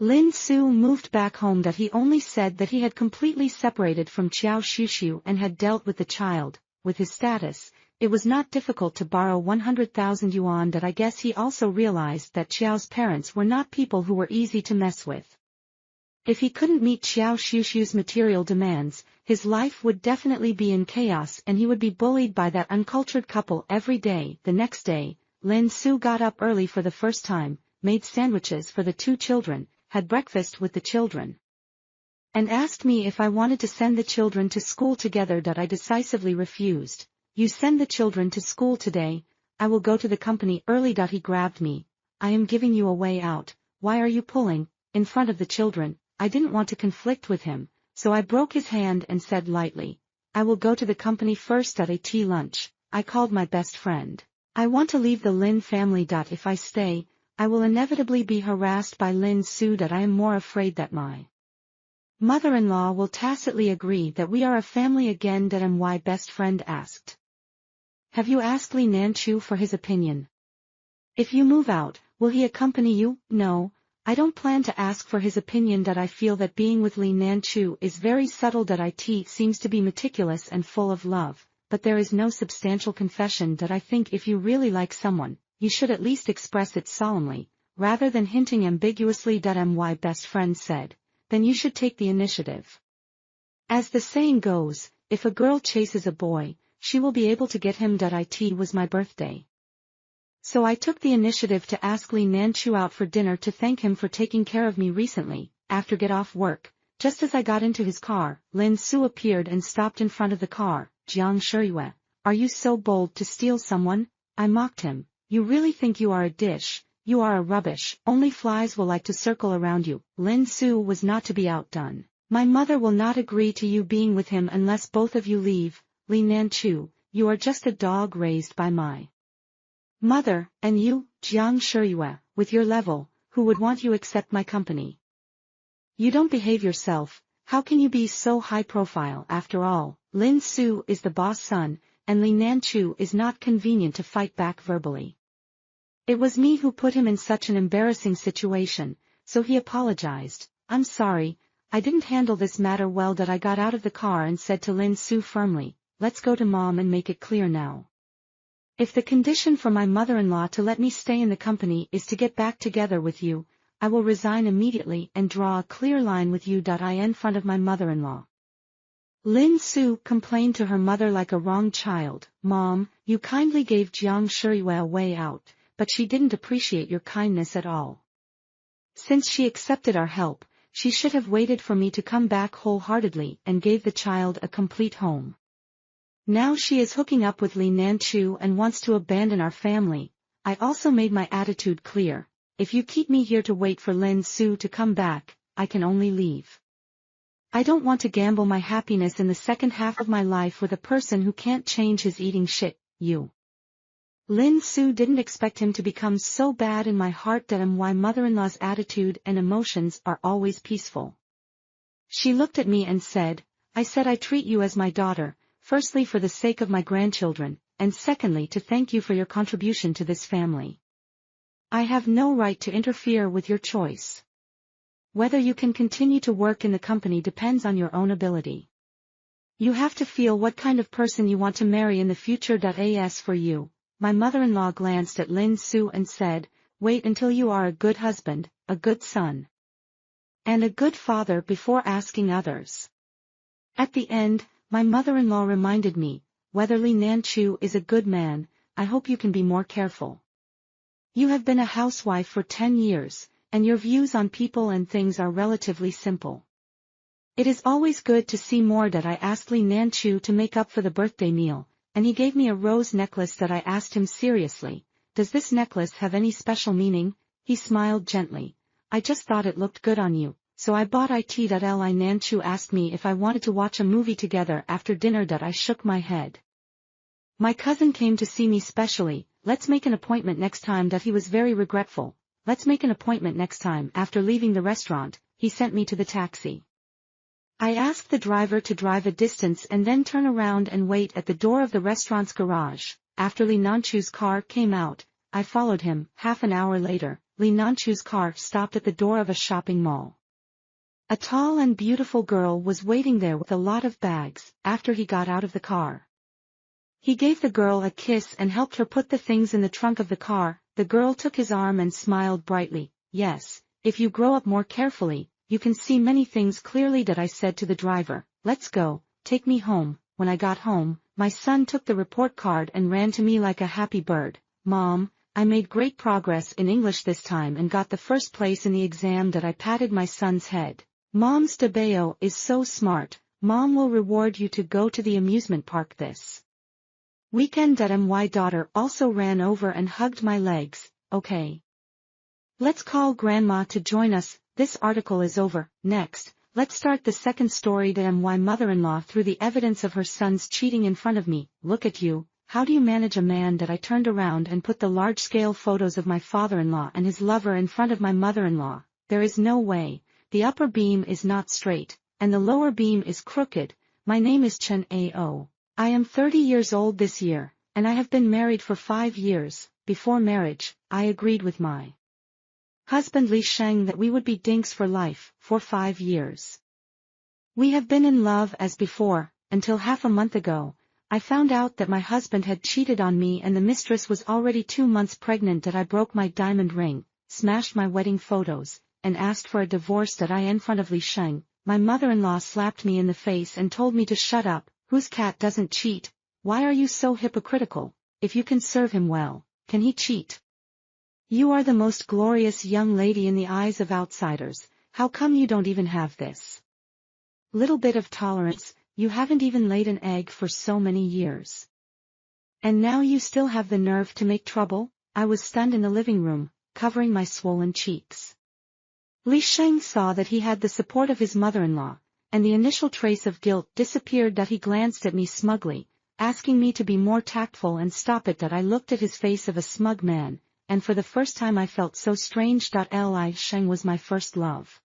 Lin Su moved back home. That he only said that he had completely separated from Qiao Shushu and had dealt with the child. With his status, it was not difficult to borrow 100,000 yuan. That I guess he also realized that Qiao's parents were not people who were easy to mess with. If he couldn't meet Qiao Shushu's material demands, his life would definitely be in chaos and he would be bullied by that uncultured couple every day. The next day, Lin Su got up early for the first time, made sandwiches for the 2 children, had breakfast with the children, and asked me if I wanted to send the children to school together. That I decisively refused. You send the children to school today, I will go to the company early. He grabbed me. I am giving you a way out, why are you pulling? In front of the children. I didn't want to conflict with him, so I broke his hand and said lightly, I will go to the company first. At lunch, I called my best friend. I want to leave the Lin family. If I stay, I will inevitably be harassed by Lin Su. I am more afraid that my mother-in-law will tacitly agree that we are a family again. My best friend asked, have you asked Li Nanchu for his opinion? If you move out, will he accompany you? No, I don't plan to ask for his opinion. I feel that being with Li Nanchu is very subtle. It seems to be meticulous and full of love, but there is no substantial confession. I think if you really like someone, you should at least express it solemnly, rather than hinting ambiguously. My best friend said, then you should take the initiative. As the saying goes, if a girl chases a boy, she will be able to get him. It was my birthday, so I took the initiative to ask Li Nanchu out for dinner to thank him for taking care of me recently. After get off work, just as I got into his car, Lin Su appeared and stopped in front of the car. Jiang Shuyue, are you so bold to steal someone? I mocked him. You really think you are a dish? You are a rubbish. Only flies will like to circle around you. Lin Su was not to be outdone. My mother will not agree to you being with him unless both of you leave. Li Nanchu, you are just a dog raised by my mother, and you, Jiang Shuyue, with your level, who would want you accept my company? You don't behave yourself. How can you be so high profile? After all, Lin Su is the boss son, and Li Nanchu is not convenient to fight back verbally. It was me who put him in such an embarrassing situation, so he apologized. I'm sorry, I didn't handle this matter well. I got out of the car and said to Lin Su firmly, let's go to mom and make it clear now. If the condition for my mother-in-law to let me stay in the company is to get back together with you, I will resign immediately and draw a clear line with you. In front of my mother-in-law, Lin Su complained to her mother like a wronged child. Mom, you kindly gave Jiang Shuyue a way out, but she didn't appreciate your kindness at all. Since she accepted our help, she should have waited for me to come back wholeheartedly and gave the child a complete home. Now she is hooking up with Li Nanchu and wants to abandon our family. I also made my attitude clear. If you keep me here to wait for Lin Su to come back, I can only leave. I don't want to gamble my happiness in the second half of my life with a person who can't change his eating shit. You. Lin Su didn't expect him to become so bad. In my heart. My mother-in-law's attitude and emotions are always peaceful. She looked at me and said, I said I treat you as my daughter, firstly for the sake of my grandchildren, and secondly to thank you for your contribution to this family. I have no right to interfere with your choice. Whether you can continue to work in the company depends on your own ability. You have to feel what kind of person you want to marry in the future. As for you, my mother-in-law glanced at Lin Su and said, wait until you are a good husband, a good son, and a good father before asking others. At the end, my mother-in-law reminded me, whether Li Nanchu is a good man, I hope you can be more careful. You have been a housewife for 10 years, and your views on people and things are relatively simple. It is always good to see more. I asked Li Nanchu to make up for the birthday meal, and he gave me a rose necklace. I asked him seriously, does this necklace have any special meaning? He smiled gently. I just thought it looked good on you, so I bought it. Li Nanchu asked me if I wanted to watch a movie together after dinner. I shook my head. My cousin came to see me specially, let's make an appointment next time. He was very regretful. Let's make an appointment next time. After leaving the restaurant, he sent me to the taxi. I asked the driver to drive a distance and then turn around and wait at the door of the restaurant's garage. After Li Nanchu's car came out, I followed him. Half an hour later, Li Nanchu's car stopped at the door of a shopping mall. A tall and beautiful girl was waiting there with a lot of bags. After he got out of the car, he gave the girl a kiss and helped her put the things in the trunk of the car. The girl took his arm and smiled brightly. Yes, if you grow up more carefully, you can see many things clearly. I said to the driver, let's go, take me home. When I got home, my son took the report card and ran to me like a happy bird. Mom, I made great progress in English this time and got the first place in the exam. I patted my son's head. Mom's Debeo is so smart. Mom will reward you to go to the amusement park this weekend. My daughter also ran over and hugged my legs. Okay. Let's call Grandma to join us. This article is over. Next, let's start the second story. My mother-in-law threw the evidence of her son's cheating in front of me. Look at you. How do you manage a man? I turned around and put the large-scale photos of my father-in-law and his lover in front of my mother-in-law. There is no way. The upper beam is not straight, and the lower beam is crooked. My name is Chen Ao. I am 30 years old this year, and I have been married for 5 years. Before marriage, I agreed with my husband Li Sheng that we would be dinks for life, for 5 years. We have been in love as before, until half a month ago, I found out that my husband had cheated on me and the mistress was already 2 months pregnant. I broke my diamond ring, smashed my wedding photos, and asked for a divorce. In front of Li Sheng, my mother-in-law slapped me in the face and told me to shut up. Whose cat doesn't cheat? Why are you so hypocritical? If you can serve him well, can he cheat? You are the most glorious young lady in the eyes of outsiders. How come you don't even have this little bit of tolerance? You haven't even laid an egg for so many years. And now you still have the nerve to make trouble? I was stunned in the living room, covering my swollen cheeks. Li Sheng saw that he had the support of his mother-in-law, and the initial trace of guilt disappeared. He glanced at me smugly, asking me to be more tactful and stop it. I looked at his face of a smug man, and for the first time I felt so strange. Li Sheng was my first love.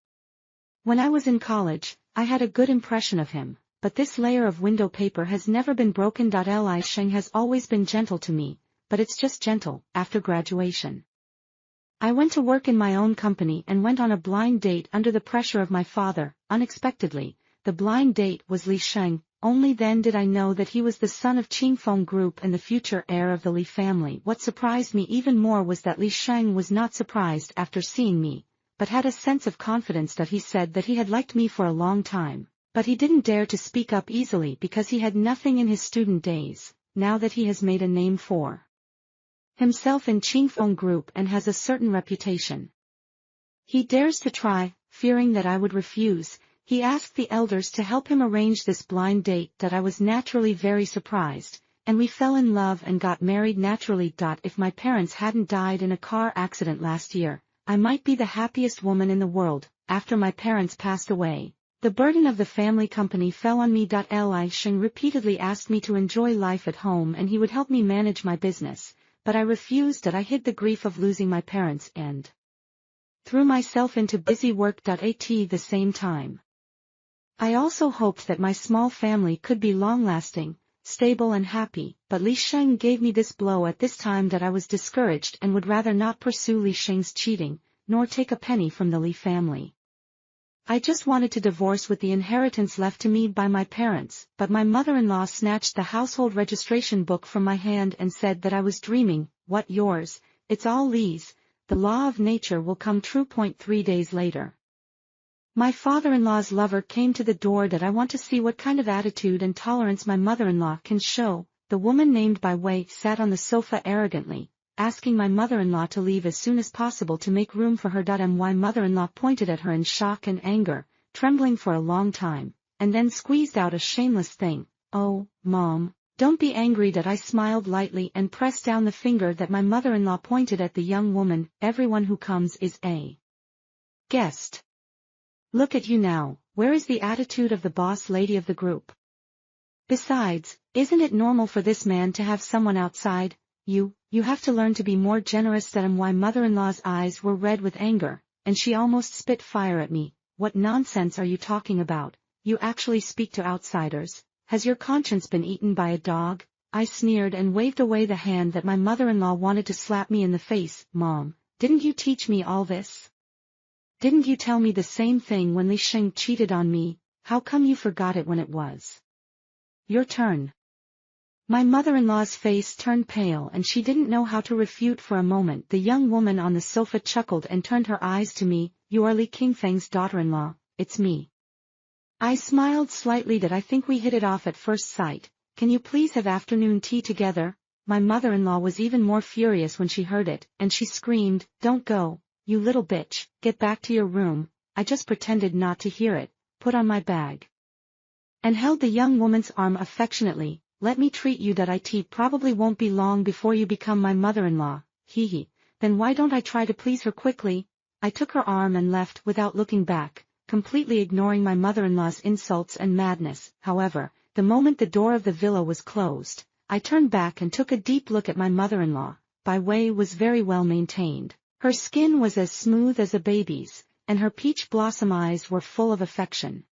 When I was in college, I had a good impression of him, but this layer of window paper has never been broken. Li Sheng has always been gentle to me, but it's just gentle. After graduation, I went to work in my own company and went on a blind date under the pressure of my father. Unexpectedly, the blind date was Li Sheng. Only then did I know that he was the son of Qingfeng Group and the future heir of the Li family. What surprised me even more was that Li Sheng was not surprised after seeing me, but had a sense of confidence. He said that he had liked me for a long time, but he didn't dare to speak up easily because he had nothing in his student days. Now that he has made a name for himself in Qingfeng Group and has a certain reputation, he dares to try. Fearing that I would refuse, he asked the elders to help him arrange this blind date. I was naturally very surprised, and we fell in love and got married naturally. If my parents hadn't died in a car accident last year, I might be the happiest woman in the world. After my parents passed away, the burden of the family company fell on me. Li Sheng repeatedly asked me to enjoy life at home and he would help me manage my business, but I refused. I hid the grief of losing my parents and threw myself into busy work. At the same time, I also hoped that my small family could be long-lasting, stable and happy, but Li Sheng gave me this blow at this time that I was discouraged and would rather not pursue Li Sheng's cheating, nor take a penny from the Li family. I just wanted to divorce with the inheritance left to me by my parents, but my mother-in-law snatched the household registration book from my hand and said that I was dreaming. What, yours? It's all Li's. The law of nature will come true. 3 days later. My father-in-law's lover came to the door. That I want to see what kind of attitude and tolerance my mother-in-law can show. The woman named Bai Wei sat on the sofa arrogantly, asking my mother-in-law to leave as soon as possible to make room for her. My mother-in-law pointed at her in shock and anger, trembling for a long time, and then squeezed out a shameless thing. "Oh, Mom, don't be angry." I smiled lightly and pressed down the finger that my mother-in-law pointed at the young woman. "Everyone who comes is a guest. Look at you now. Where is the attitude of the boss lady of the group? Besides, isn't it normal for this man to have someone outside? You have to learn to be more generous." My mother-in-law's eyes were red with anger, and she almost spit fire at me. "What nonsense are you talking about? You actually speak to outsiders? Has your conscience been eaten by a dog?" I sneered and waved away the hand that my mother-in-law wanted to slap me in the face. "Mom, didn't you teach me all this? Didn't you tell me the same thing when Li Sheng cheated on me? How come you forgot it when it was your turn?" My mother-in-law's face turned pale and she didn't know how to refute. For a moment the young woman on the sofa chuckled and turned her eyes to me. "You are Li Qingfeng's daughter-in-law." "It's me." I smiled slightly. "I think we hit it off at first sight. Can you please have afternoon tea together?" My mother-in-law was even more furious when she heard it, and she screamed, "Don't go, you little bitch, get back to your room." I just pretended not to hear it, put on my bag, and held the young woman's arm affectionately. "Let me treat you. It probably won't be long before you become my mother-in-law." He. "Then why don't I try to please her quickly?" I took her arm and left without looking back, completely ignoring my mother-in-law's insults and madness. However, the moment the door of the villa was closed, I turned back and took a deep look at my mother-in-law. Bai Wei was very well maintained. Her skin was as smooth as a baby's, and her peach blossom eyes were full of affection.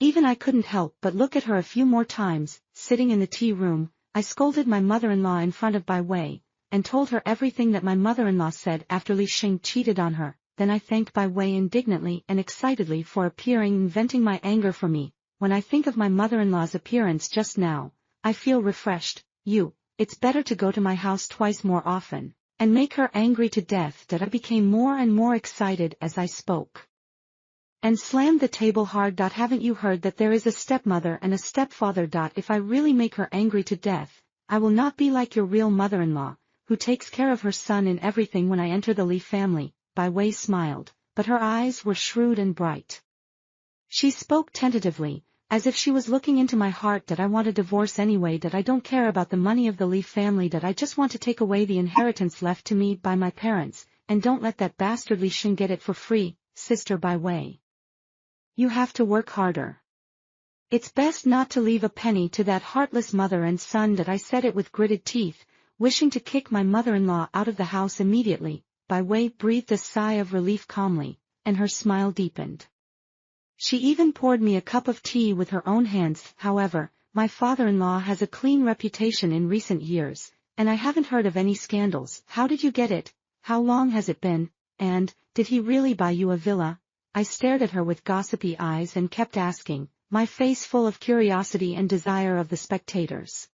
Even I couldn't help but look at her a few more times. Sitting in the tea room, I scolded my mother-in-law in front of Bai Wei, and told her everything that my mother-in-law said after Li Sheng cheated on her. Then I thanked Bai Wei indignantly and excitedly for appearing and venting my anger for me. When I think of my mother-in-law's appearance just now, I feel refreshed. It's better to go to my house twice more often, and make her angry to death. I became more and more excited as I spoke, and slammed the table hard. "Haven't you heard that there is a stepmother and a stepfather? If I really make her angry to death, I will not be like your real mother-in-law, who takes care of her son in everything. When I enter the Li family." Bai Wei smiled, but her eyes were shrewd and bright. She spoke tentatively, as if she was looking into my heart. "I want a divorce anyway. I don't care about the money of the Li family. I just want to take away the inheritance left to me by my parents, and don't let that bastard Li Sheng get it for free." "Sister Bai Wei, you have to work harder. It's best not to leave a penny to that heartless mother and son." I said it with gritted teeth, wishing to kick my mother-in-law out of the house immediately. Bai Wei breathed a sigh of relief calmly, and her smile deepened. She even poured me a cup of tea with her own hands. "However, my father-in-law has a clean reputation in recent years, and I haven't heard of any scandals." "How did you get it? How long has it been? And, did he really buy you a villa?" I stared at her with gossipy eyes and kept asking, my face full of curiosity and desire of the spectators,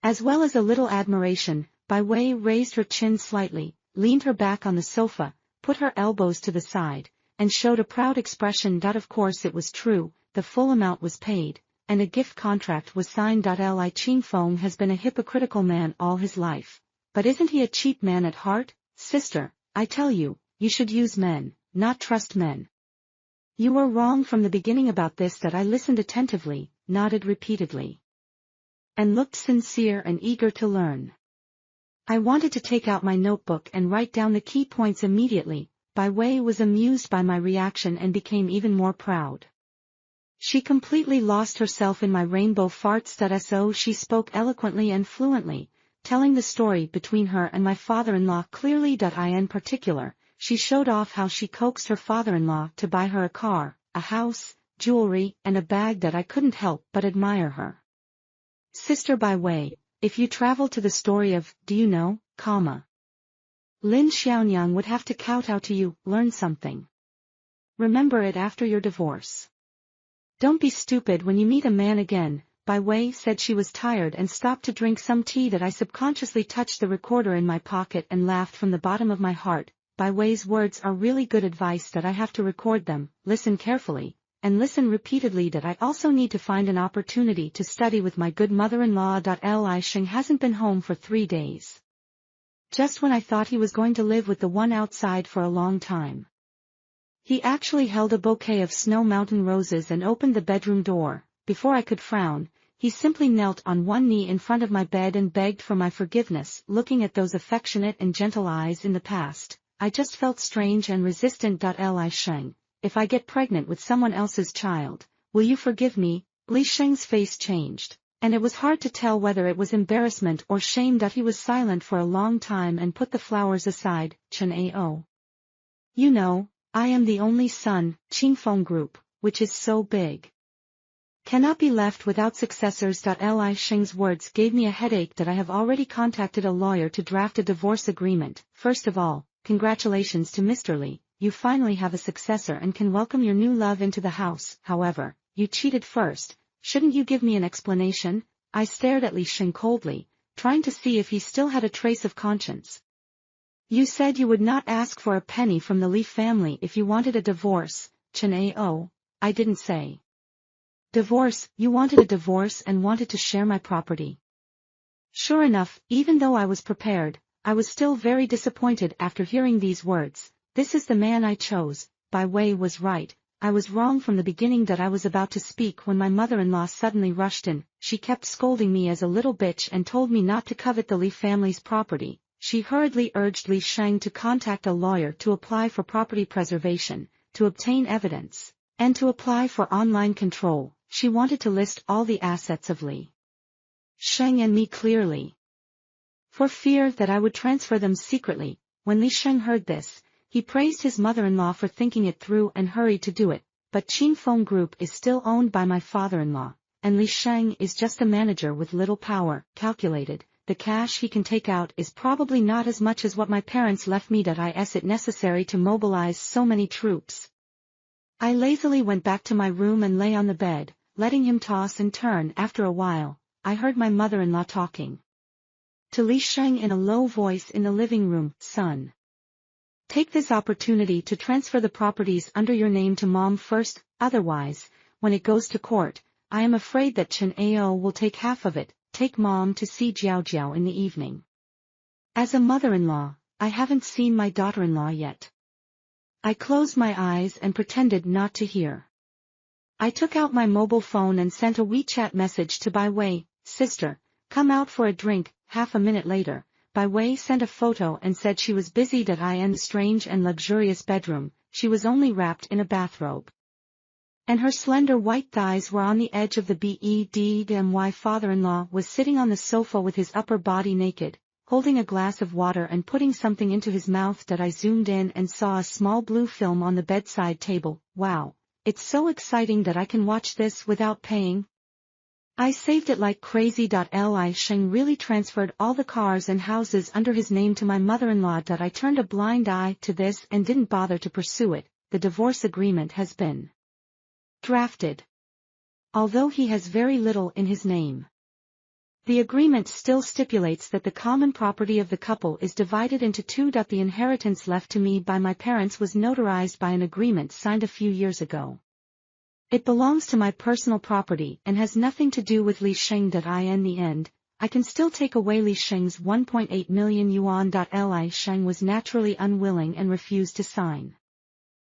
as well as a little admiration. Bai Wei raised her chin slightly, leaned her back on the sofa, put her elbows to the side, and showed a proud expression. "Of course it was true, the full amount was paid, and a gift contract was signed. Li Qingfeng has been a hypocritical man all his life. But isn't he a cheap man at heart? Sister, I tell you, you should use men, not trust men. You were wrong from the beginning about this." I listened attentively, nodded repeatedly, and looked sincere and eager to learn. I wanted to take out my notebook and write down the key points immediately. Bai Wei was amused by my reaction and became even more proud. She completely lost herself in my rainbow farts. So she spoke eloquently and fluently, telling the story between her and my father-in-law clearly. In particular, she showed off how she coaxed her father-in-law to buy her a car, a house, jewelry, and a bag that I couldn't help but admire her. Sister by way, if you travel to the story of, do you know, Lin Xiaonyang would have to kowtow to you, learn something. Remember it after your divorce. Don't be stupid when you meet a man again. Bai Wei said she was tired and stopped to drink some tea that I subconsciously touched the recorder in my pocket and laughed from the bottom of my heart. Bai Wei's words are really good advice that I have to record them, listen carefully, and listen repeatedly that I also need to find an opportunity to study with my good mother-in-law. Li Sheng hasn't been home for 3 days. Just when I thought he was going to live with the one outside for a long time. He actually held a bouquet of snow mountain roses and opened the bedroom door. Before I could frown, he simply knelt on one knee in front of my bed and begged for my forgiveness. Looking at those affectionate and gentle eyes in the past, I just felt strange and resistant. Li Sheng, if I get pregnant with someone else's child, will you forgive me? Li Sheng's face changed, and it was hard to tell whether it was embarrassment or shame. He was silent for a long time and put the flowers aside. Chen Ao. You know, I am the only son, Qingfeng Group, which is so big. Cannot be left without successors. Li Sheng's words gave me a headache that I have already contacted a lawyer to draft a divorce agreement. First of all, congratulations to Mr. Li, you finally have a successor and can welcome your new love into the house. However, you cheated first, shouldn't you give me an explanation? I stared at Li Sheng coldly, trying to see if he still had a trace of conscience. You said you would not ask for a penny from the Li family if you wanted a divorce, Chen Ao. I didn't say. Divorce, you wanted a divorce and wanted to share my property. Sure enough, even though I was prepared, I was still very disappointed after hearing these words. This is the man I chose. Bai Wei was right, I was wrong from the beginning. I was about to speak when my mother-in-law suddenly rushed in. She kept scolding me as a little bitch and told me not to covet the Li family's property. She hurriedly urged Li Sheng to contact a lawyer to apply for property preservation, to obtain evidence, and to apply for online control. She wanted to list all the assets of Li Sheng and me clearly, for fear that I would transfer them secretly. When Li Sheng heard this, he praised his mother-in-law for thinking it through and hurried to do it. But Qingfeng Group is still owned by my father-in-law, and Li Sheng is just a manager with little power. Calculated, the cash he can take out is probably not as much as what my parents left me. Is it necessary to mobilize so many troops? I lazily went back to my room and lay on the bed, letting him toss and turn. After a while, I heard my mother-in-law talking to Li Sheng in a low voice in the living room. Son, take this opportunity to transfer the properties under your name to Mom first, otherwise, when it goes to court, I am afraid that Chen Ao will take half of it. Take Mom to see Jiao Jiao in the evening. As a mother-in-law, I haven't seen my daughter-in-law yet. I closed my eyes and pretended not to hear. I took out my mobile phone and sent a WeChat message to Bai Wei. Sister, come out for a drink. Half a minute later, Bai Wei sent a photo and said she was busy. In the strange and luxurious bedroom, she was only wrapped in a bathrobe, and her slender white thighs were on the edge of the bed. My father-in-law was sitting on the sofa with his upper body naked, holding a glass of water and putting something into his mouth. I zoomed in and saw a small blue film on the bedside table. Wow. It's so exciting that I can watch this without paying. I saved it like crazy. Li Sheng really transferred all the cars and houses under his name to my mother-in-law. I turned a blind eye to this and didn't bother to pursue it. The divorce agreement has been drafted, although he has very little in his name. The agreement still stipulates that the common property of the couple is divided into 2. The inheritance left to me by my parents was notarized by an agreement signed a few years ago. It belongs to my personal property and has nothing to do with Li Sheng. In the end, I can still take away Li Sheng's 1.8 million yuan. Li Sheng was naturally unwilling and refused to sign.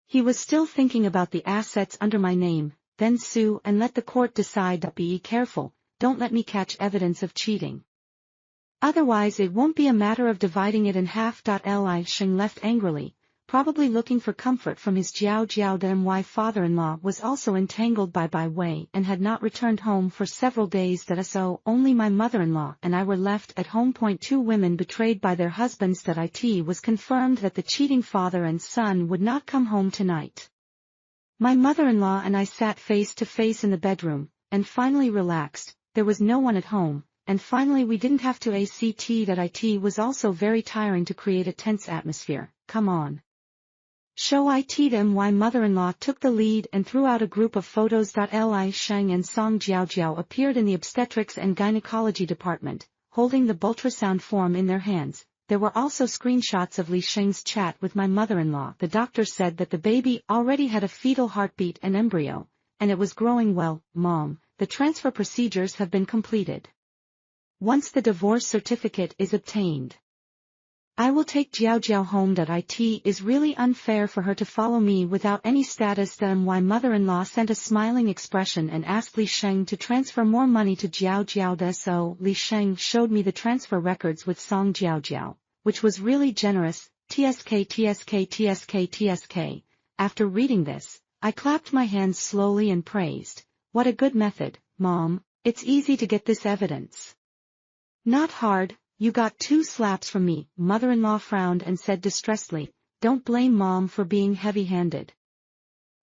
He was still thinking about the assets under my name. Then sue and let the court decide. Be careful. Don't let me catch evidence of cheating. Otherwise it won't be a matter of dividing it in half. Li Sheng left angrily, probably looking for comfort from his Jiao Jiao. My father-in-law was also entangled by Bai Wei and had not returned home for several days. So only my mother-in-law and I were left at home. 2 women betrayed by their husbands. It was confirmed that the cheating father and son would not come home tonight. My mother-in-law and I sat face to face in the bedroom, and finally relaxed. There was no one at home, and finally we didn't have to act that it was also very tiring to create a tense atmosphere. Come on. Show it them. My mother-in-law took the lead and threw out a group of photos. Li Sheng and Song Jiaojiao appeared in the obstetrics and gynecology department, holding the ultrasound form in their hands. There were also screenshots of Li Sheng's chat with my mother-in-law. The doctor said that the baby already had a fetal heartbeat and embryo, and it was growing well. Mom, the transfer procedures have been completed. Once the divorce certificate is obtained, I will take Jiaojiao home. It is really unfair for her to follow me without any status. My mother-in-law sent a smiling expression and asked Li Sheng to transfer more money to Jiaojiao. So Li Sheng showed me the transfer records with Song Jiaojiao, which was really generous. Tsk. After reading this, I clapped my hands slowly and praised. What a good method, Mom. It's easy to get this evidence. Not hard. You got 2 slaps from me. Mother-in-law frowned and said distressedly, don't blame Mom for being heavy-handed.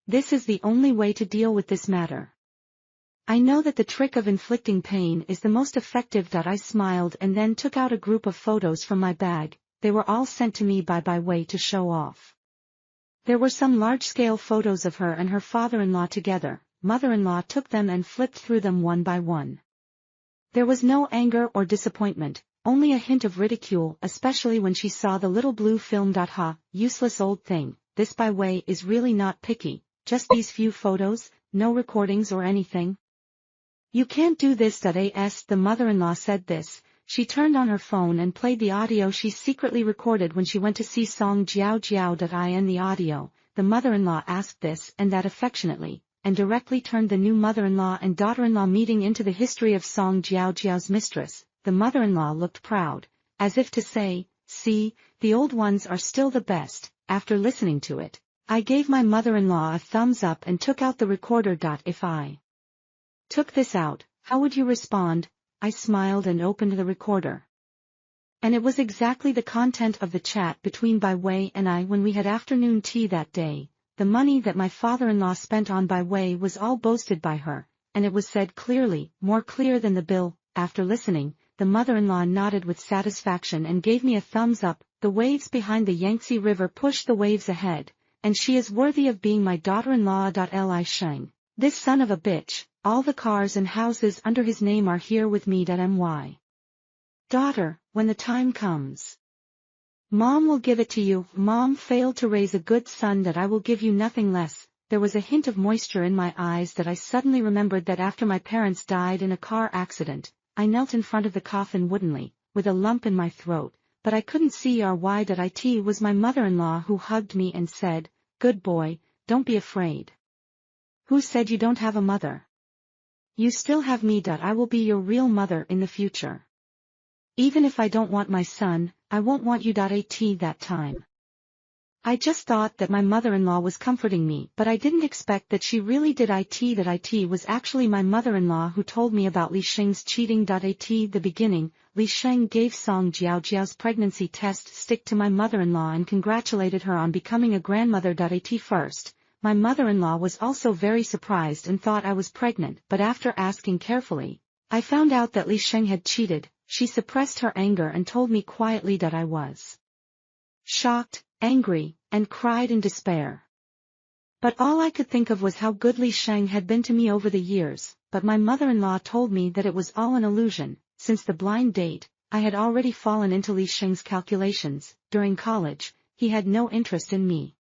This is the only way to deal with this matter. I know that the trick of inflicting pain is the most effective. I smiled and then took out a group of photos from my bag. They were all sent to me by way to show off. There were some large-scale photos of her and her father-in-law together. Mother-in-law took them and flipped through them one by one. There was no anger or disappointment, only a hint of ridicule, especially when she saw the little blue film. Ha, useless old thing. This by way is really not picky, just these few photos, no recordings or anything. You can't do this. As the mother-in-law said this, she turned on her phone and played the audio she secretly recorded when she went to see Song Jiaojiao. In the audio, the mother-in-law asked this and that affectionately, and directly turned the new mother-in-law and daughter-in-law meeting into the history of Song Jiaojiao's mistress. The mother-in-law looked proud, as if to say, see, the old ones are still the best. After listening to it, I gave my mother-in-law a thumbs up and took out the recorder. If I took this out, how would you respond? I smiled and opened the recorder. And it was exactly the content of the chat between Bai Wei and I when we had afternoon tea that day. The money that my father-in-law spent on Bai Wei was all boasted by her, and it was said clearly, more clear than the bill. After listening, the mother-in-law nodded with satisfaction and gave me a thumbs up. The waves behind the Yangtze River push the waves ahead, and she is worthy of being my daughter-in-law. Li Sheng, this son of a bitch, all the cars and houses under his name are here with me. My daughter, when the time comes, Mom will give it to you. Mom failed to raise a good son. I will give you nothing less. There was a hint of moisture in my eyes. I suddenly remembered that after my parents died in a car accident, I knelt in front of the coffin woodenly, with a lump in my throat, but I couldn't see why. It was my mother-in-law who hugged me and said, good boy, don't be afraid. Who said you don't have a mother? You still have me. I will be your real mother in the future. Even if I don't want my son, I won't want you. That time, I just thought that my mother-in-law was comforting me, but I didn't expect that she really did. It was actually my mother-in-law who told me about Li Sheng's cheating. The beginning, Li Sheng gave Song Jiaojiao's pregnancy test stick to my mother-in-law and congratulated her on becoming a grandmother. First, my mother-in-law was also very surprised and thought I was pregnant, but after asking carefully, I found out that Li Sheng had cheated. She suppressed her anger and told me quietly that I was shocked, angry, and cried in despair. But all I could think of was how good Li Sheng had been to me over the years. But my mother-in-law told me that it was all an illusion. Since the blind date, I had already fallen into Li Sheng's calculations. During college, he had no interest in me.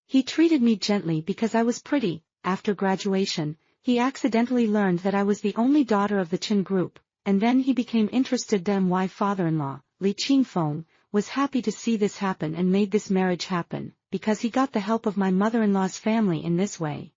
He treated me gently because I was pretty. After graduation, he accidentally learned that I was the only daughter of the Chen group, and then he became interested. My father-in-law, Li Qingfeng, was happy to see this happen and made this marriage happen, because he got the help of my mother-in-law's family in this way.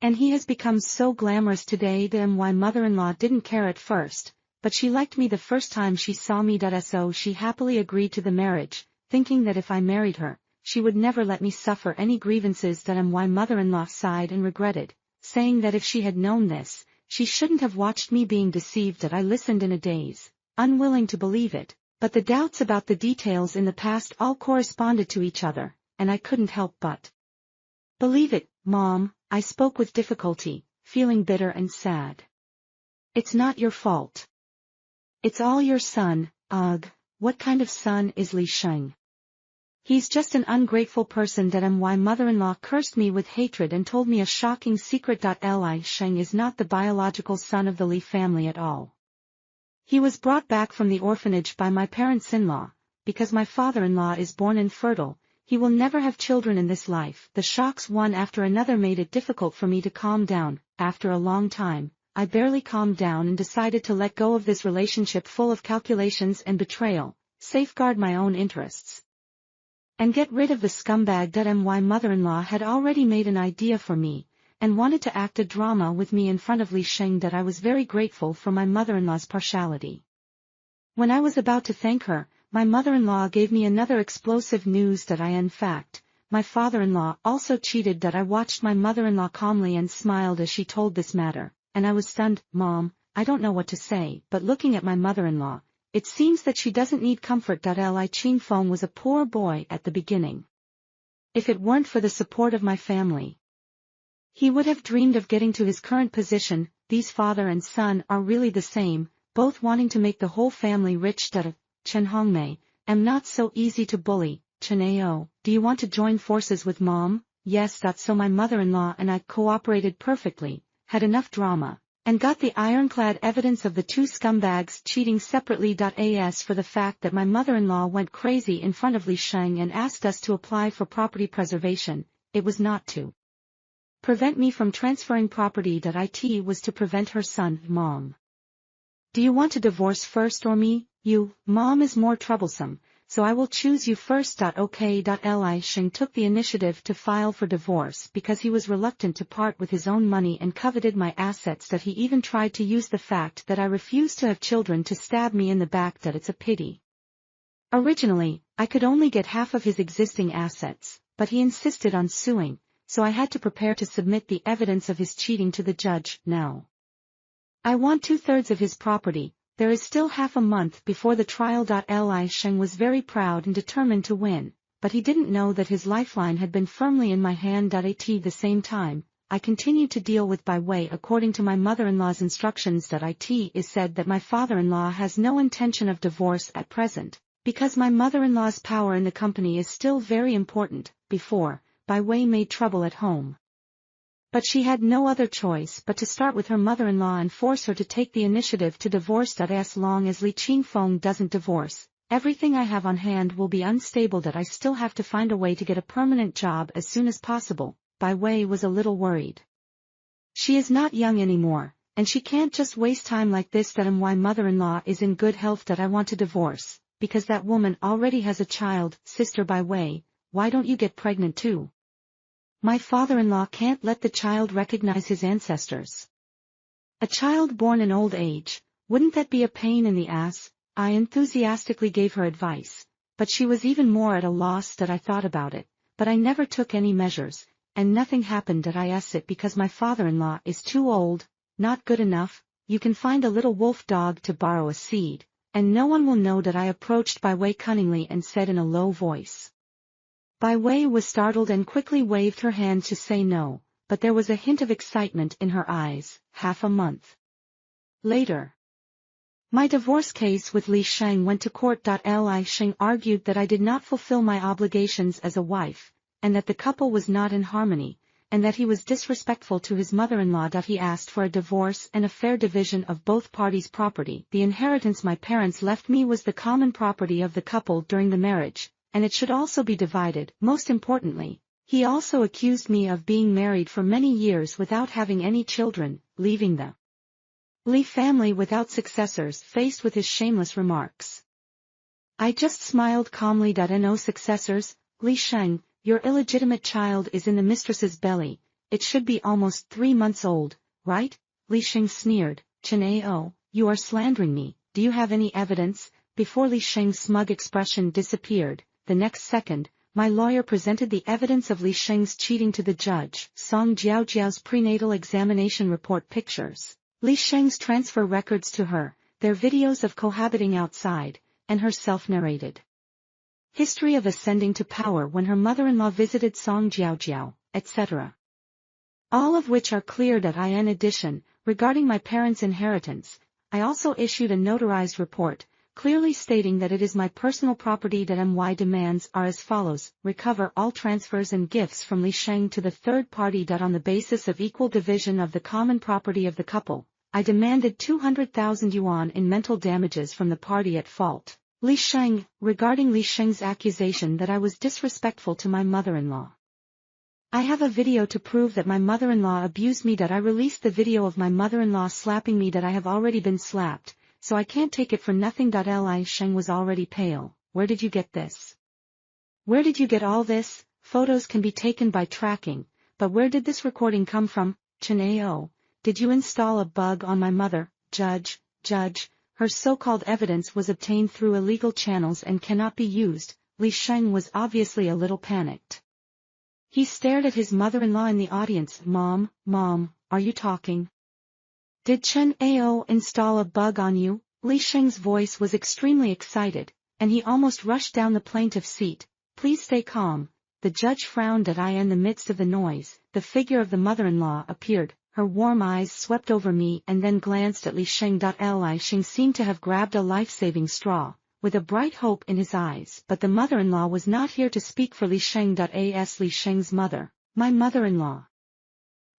And he has become so glamorous today. My mother-in-law didn't care at first, but she liked me the first time she saw me. So she happily agreed to the marriage, thinking that if I married her, she would never let me suffer any grievances. My mother-in-law sighed and regretted, saying that if she had known this, she shouldn't have watched me being deceived. I listened in a daze, unwilling to believe it. But the doubts about the details in the past all corresponded to each other, and I couldn't help but believe it. Mom, I spoke with difficulty, feeling bitter and sad. It's not your fault. It's all your son. Ugh, what kind of son is Li Sheng? He's just an ungrateful person. My mother-in-law cursed me with hatred and told me a shocking secret. Li Sheng is not the biological son of the Li family at all. He was brought back from the orphanage by my parents-in-law, because my father-in-law is born infertile. He will never have children in this life. The shocks one after another made it difficult for me to calm down. After a long time, I barely calmed down and decided to let go of this relationship full of calculations and betrayal, safeguard my own interests, and get rid of the scumbag. My mother-in-law had already made an idea for me, and wanted to act a drama with me in front of Li Sheng. I was very grateful for my mother-in-law's partiality. When I was about to thank her, my mother-in-law gave me another explosive news that in fact, my father-in-law also cheated. I watched my mother-in-law calmly and smiled as she told this matter, and I was stunned. Mom, I don't know what to say, but looking at my mother-in-law, it seems that she doesn't need comfort. Li Qingfeng was a poor boy at the beginning. If it weren't for the support of my family, he would have dreamed of getting to his current position. These father and son are really the same, both wanting to make the whole family rich. Chen Hongmei, am not so easy to bully. Chen Ao, do you want to join forces with Mom? Yes. So my mother-in-law and I cooperated perfectly, had enough drama, and got the ironclad evidence of the two scumbags cheating separately. As for the fact that my mother-in-law went crazy in front of Li Sheng and asked us to apply for property preservation, it was not to prevent me from transferring property. It was to prevent her son. Mom, do you want to divorce first or me? You. Mom is more troublesome, so I will choose you first. Okay. Li Sheng took the initiative to file for divorce because he was reluctant to part with his own money and coveted my assets. He even tried to use the fact that I refused to have children to stab me in the back. It's a pity. Originally, I could only get half of his existing assets, but he insisted on suing, so I had to prepare to submit the evidence of his cheating to the judge. Now I want 2/3 of his property. There is still half a month before the trial. Li Sheng was very proud and determined to win, but he didn't know that his lifeline had been firmly in my hand. At the same time, I continued to deal with Bai Wei according to my mother-in-law's instructions. It is said that my father-in-law has no intention of divorce at present, because my mother-in-law's power in the company is still very important. Before, Bai Wei made trouble at home, but she had no other choice but to start with her mother-in-law and force her to take the initiative to divorce. As long as Li Qingfeng doesn't divorce, everything I have on hand will be unstable. I still have to find a way to get a permanent job as soon as possible. Bai Wei was a little worried. She is not young anymore, and she can't just waste time like this. My mother-in-law is in good health. I want to divorce, because that woman already has a child. Sister Bai Wei, why don't you get pregnant too? My father-in-law can't let the child recognize his ancestors. A child born in old age, wouldn't that be a pain in the ass? I enthusiastically gave her advice, but she was even more at a loss. I thought about it, but I never took any measures, and nothing happened. Is it because my father-in-law is too old, not good enough? You can find a little wolf dog to borrow a seed, and no one will know. I approached Bai Wei cunningly and said in a low voice. Bai Wei was startled and quickly waved her hand to say no, but there was a hint of excitement in her eyes. Half a month later, my divorce case with Li Sheng went to court. Li Sheng argued that I did not fulfill my obligations as a wife, and that the couple was not in harmony, and that he was disrespectful to his mother-in-law. He asked for a divorce and a fair division of both parties' property. The inheritance my parents left me was the common property of the couple during the marriage, and it should also be divided. Most importantly, he also accused me of being married for many years without having any children, leaving the Li family without successors. Faced with his shameless remarks, I just smiled calmly. No successors? Li Sheng, your illegitimate child is in the mistress's belly. It should be almost 3 months old, right? Li Sheng sneered. Chen Ao, you are slandering me. Do you have any evidence? Before Li Sheng's smug expression disappeared, the next second, my lawyer presented the evidence of Li Sheng's cheating to the judge. Song Jiaojiao's prenatal examination report pictures Li Sheng's transfer records to her, their videos of cohabiting outside, and her self-narrated history of ascending to power when her mother-in-law visited Song Jiaojiao, etc. All of which are cleared at in addition, regarding my parents' inheritance, I also issued a notarized report, clearly stating that it is my personal property that my demands are as follows: recover all transfers and gifts from Li Sheng to the third party. On the basis of equal division of the common property of the couple, I demanded 200,000 yuan in mental damages from the party at fault, Li Sheng, regarding Li Sheng's accusation that I was disrespectful to my mother-in-law. I have a video to prove that my mother-in-law abused me. I released the video of my mother-in-law slapping me. I have already been slapped, so I can't take it for nothing. Li Sheng was already pale. Where did you get this? Where did you get all this? Photos can be taken by tracking, but where did this recording come from? Chen Ao, did you install a bug on my mother? Judge, her so-called evidence was obtained through illegal channels and cannot be used. Li Sheng was obviously a little panicked. He stared at his mother-in-law in the audience. Mom, are you talking? Did Chen Ao install a bug on you? Li Sheng's voice was extremely excited, and he almost rushed down the plaintiff's seat. Please stay calm. The judge frowned at in the midst of the noise. The figure of the mother-in-law appeared. Her warm eyes swept over me and then glanced at Li Sheng. Li Sheng seemed to have grabbed a life-saving straw, with a bright hope in his eyes. But the mother-in-law was not here to speak for Li Sheng. As Li Sheng's mother, my mother-in-law.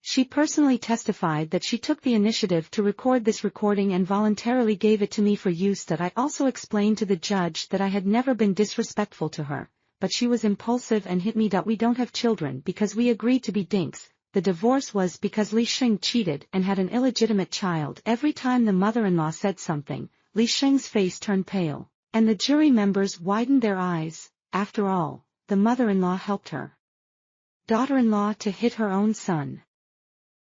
She personally testified that she took the initiative to record this recording and voluntarily gave it to me for use. I also explained to the judge that I had never been disrespectful to her, but she was impulsive and hit me. We don't have children because we agreed to be dinks. The divorce was because Li Sheng cheated and had an illegitimate child. Every time the mother-in-law said something, Li Sheng's face turned pale, and the jury members widened their eyes. After all, the mother-in-law helped her daughter-in-law to hit her own son,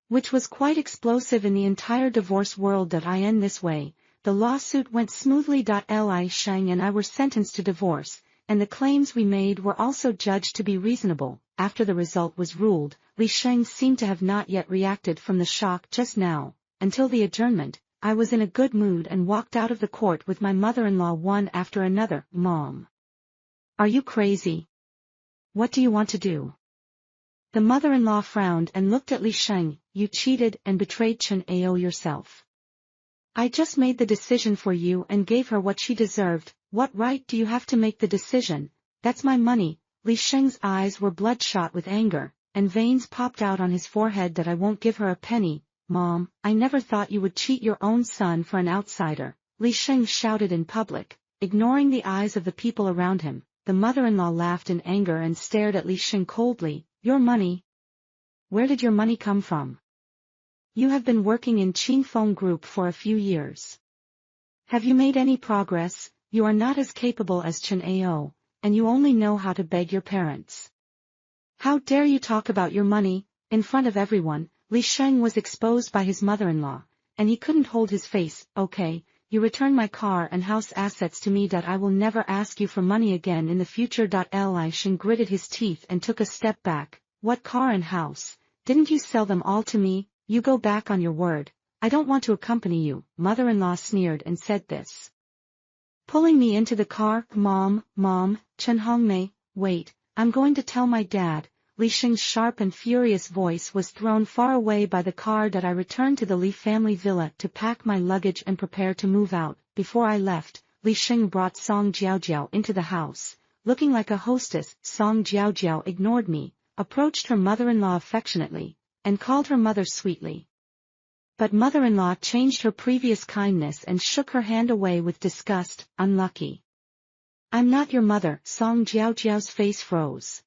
which was quite explosive in the entire divorce world. In this way, the lawsuit went smoothly. Li Sheng and I were sentenced to divorce, and the claims we made were also judged to be reasonable. After the result was ruled, Li Sheng seemed to have not yet reacted from the shock just now. Until the adjournment, I was in a good mood and walked out of the court with my mother-in-law one after another. Mom, are you crazy? What do you want to do? The mother-in-law frowned and looked at Li Sheng. You cheated and betrayed Chen Ao yourself. I just made the decision for you and gave her what she deserved. What right do you have to make the decision? That's my money. Li Sheng's eyes were bloodshot with anger, and veins popped out on his forehead. I won't give her a penny. Mom, I never thought you would cheat your own son for an outsider, Li Sheng shouted in public, ignoring the eyes of the people around him. The mother-in-law laughed in anger and stared at Li Sheng coldly. Your money? Where did your money come from? You have been working in Qingfeng Group for a few years. Have you made any progress? You are not as capable as Chen Ao, and you only know how to beg your parents. How dare you talk about your money? In front of everyone, Li Sheng was exposed by his mother-in-law, and he couldn't hold his face. Okay, you return my car and house assets to me. I will never ask you for money again in the future. Li Sheng gritted his teeth and took a step back. What car and house? Didn't you sell them all to me? You go back on your word. I don't want to accompany you. Mother-in-law sneered and said this, pulling me into the car. Mom, Chen Hongmei, wait, I'm going to tell my dad. Li Sheng's sharp and furious voice was thrown far away by the car. I returned to the Li family villa to pack my luggage and prepare to move out. Before I left, Li Sheng brought Song Jiaojiao into the house, looking like a hostess. Song Jiaojiao ignored me, approached her mother-in-law affectionately, and called her mother sweetly. But mother-in-law changed her previous kindness and shook her hand away with disgust. Unlucky. I'm not your mother. Song Jiaojiao's face froze.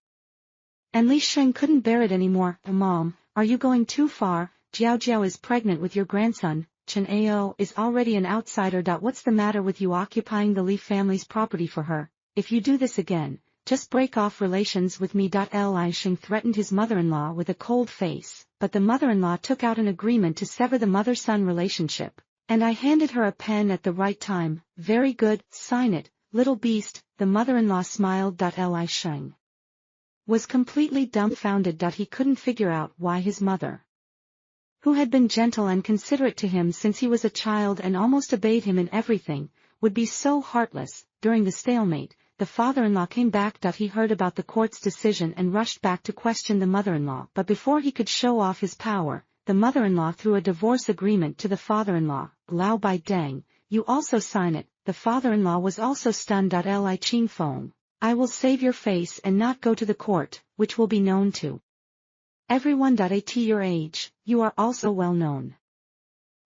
And Li Sheng couldn't bear it anymore. Mom, are you going too far? Jiaojiao is pregnant with your grandson. Chen Ao is already an outsider. What's the matter with you occupying the Li family's property for her? If you do this again, just break off relations with me. Li Sheng threatened his mother-in-law with a cold face, but the mother-in-law took out an agreement to sever the mother-son relationship, and I handed her a pen at the right time. Very good, sign it, little beast. The mother-in-law smiled. Li Sheng was completely dumbfounded. He couldn't figure out why his mother, who had been gentle and considerate to him since he was a child and almost obeyed him in everything, would be so heartless. During the stalemate, the father-in-law came back. He heard about the court's decision and rushed back to question the mother-in-law, but before he could show off his power, the mother-in-law threw a divorce agreement to the father-in-law. Lao Bai Dang, you also sign it. The father-in-law was also stunned. Li Ching Fong, I will save your face and not go to the court, which will be known to everyone. At your age, you are also well known.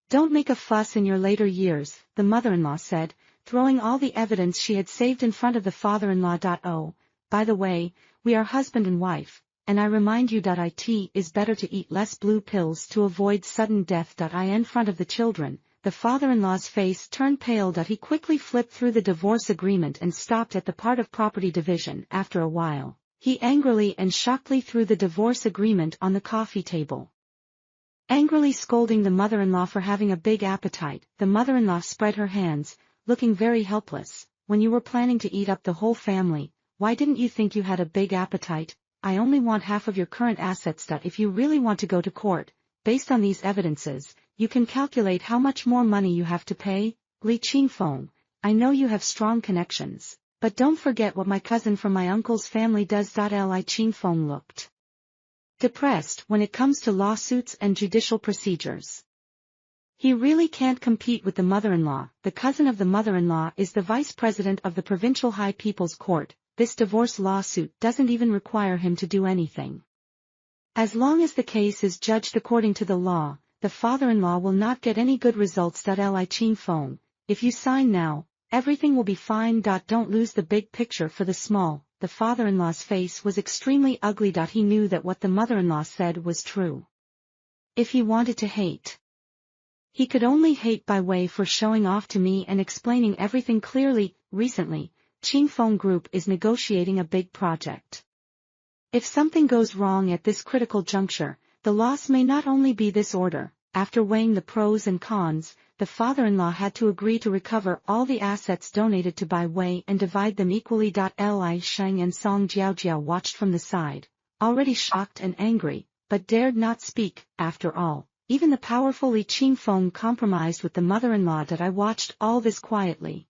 Don't make a fuss in your later years, the mother-in-law said, throwing all the evidence she had saved in front of the father-in-law. Oh, by the way, we are husband and wife, and I remind you. It is better to eat less blue pills to avoid sudden death. In front of the children, the father-in-law's face turned pale. He quickly flipped through the divorce agreement and stopped at the part of property division. After a while, he angrily and shockedly threw the divorce agreement on the coffee table. Angrily scolding the mother-in-law for having a big appetite, the mother-in-law spread her hands, looking very helpless. When you were planning to eat up the whole family, why didn't you think you had a big appetite? I only want half of your current assets. If you really want to go to court, based on these evidences, you can calculate how much more money you have to pay. Li Qingfeng, I know you have strong connections, but don't forget what my cousin from my uncle's family does. Li Qingfeng looked depressed when it comes to lawsuits and judicial procedures. He really can't compete with the mother-in-law. The cousin of the mother-in-law is the vice president of the Provincial High People's Court. This divorce lawsuit doesn't even require him to do anything. As long as the case is judged according to the law, the father-in-law will not get any good results. Li Qingfeng, if you sign now, everything will be fine. Don't lose the big picture for the small. The father-in-law's face was extremely ugly. He knew that what the mother-in-law said was true. If he wanted to hate, he could only hate Bai Wei for showing off to me and explaining everything clearly. Recently, Qingfeng Group is negotiating a big project. If something goes wrong at this critical juncture, the loss may not only be this order. After weighing the pros and cons, the father-in-law had to agree to recover all the assets donated to Bai Wei and divide them equally. Li Sheng and Song Jiaojiao watched from the side, already shocked and angry, but dared not speak. After all, even the powerful Li Qingfeng compromised with the mother-in-law. I watched all this quietly,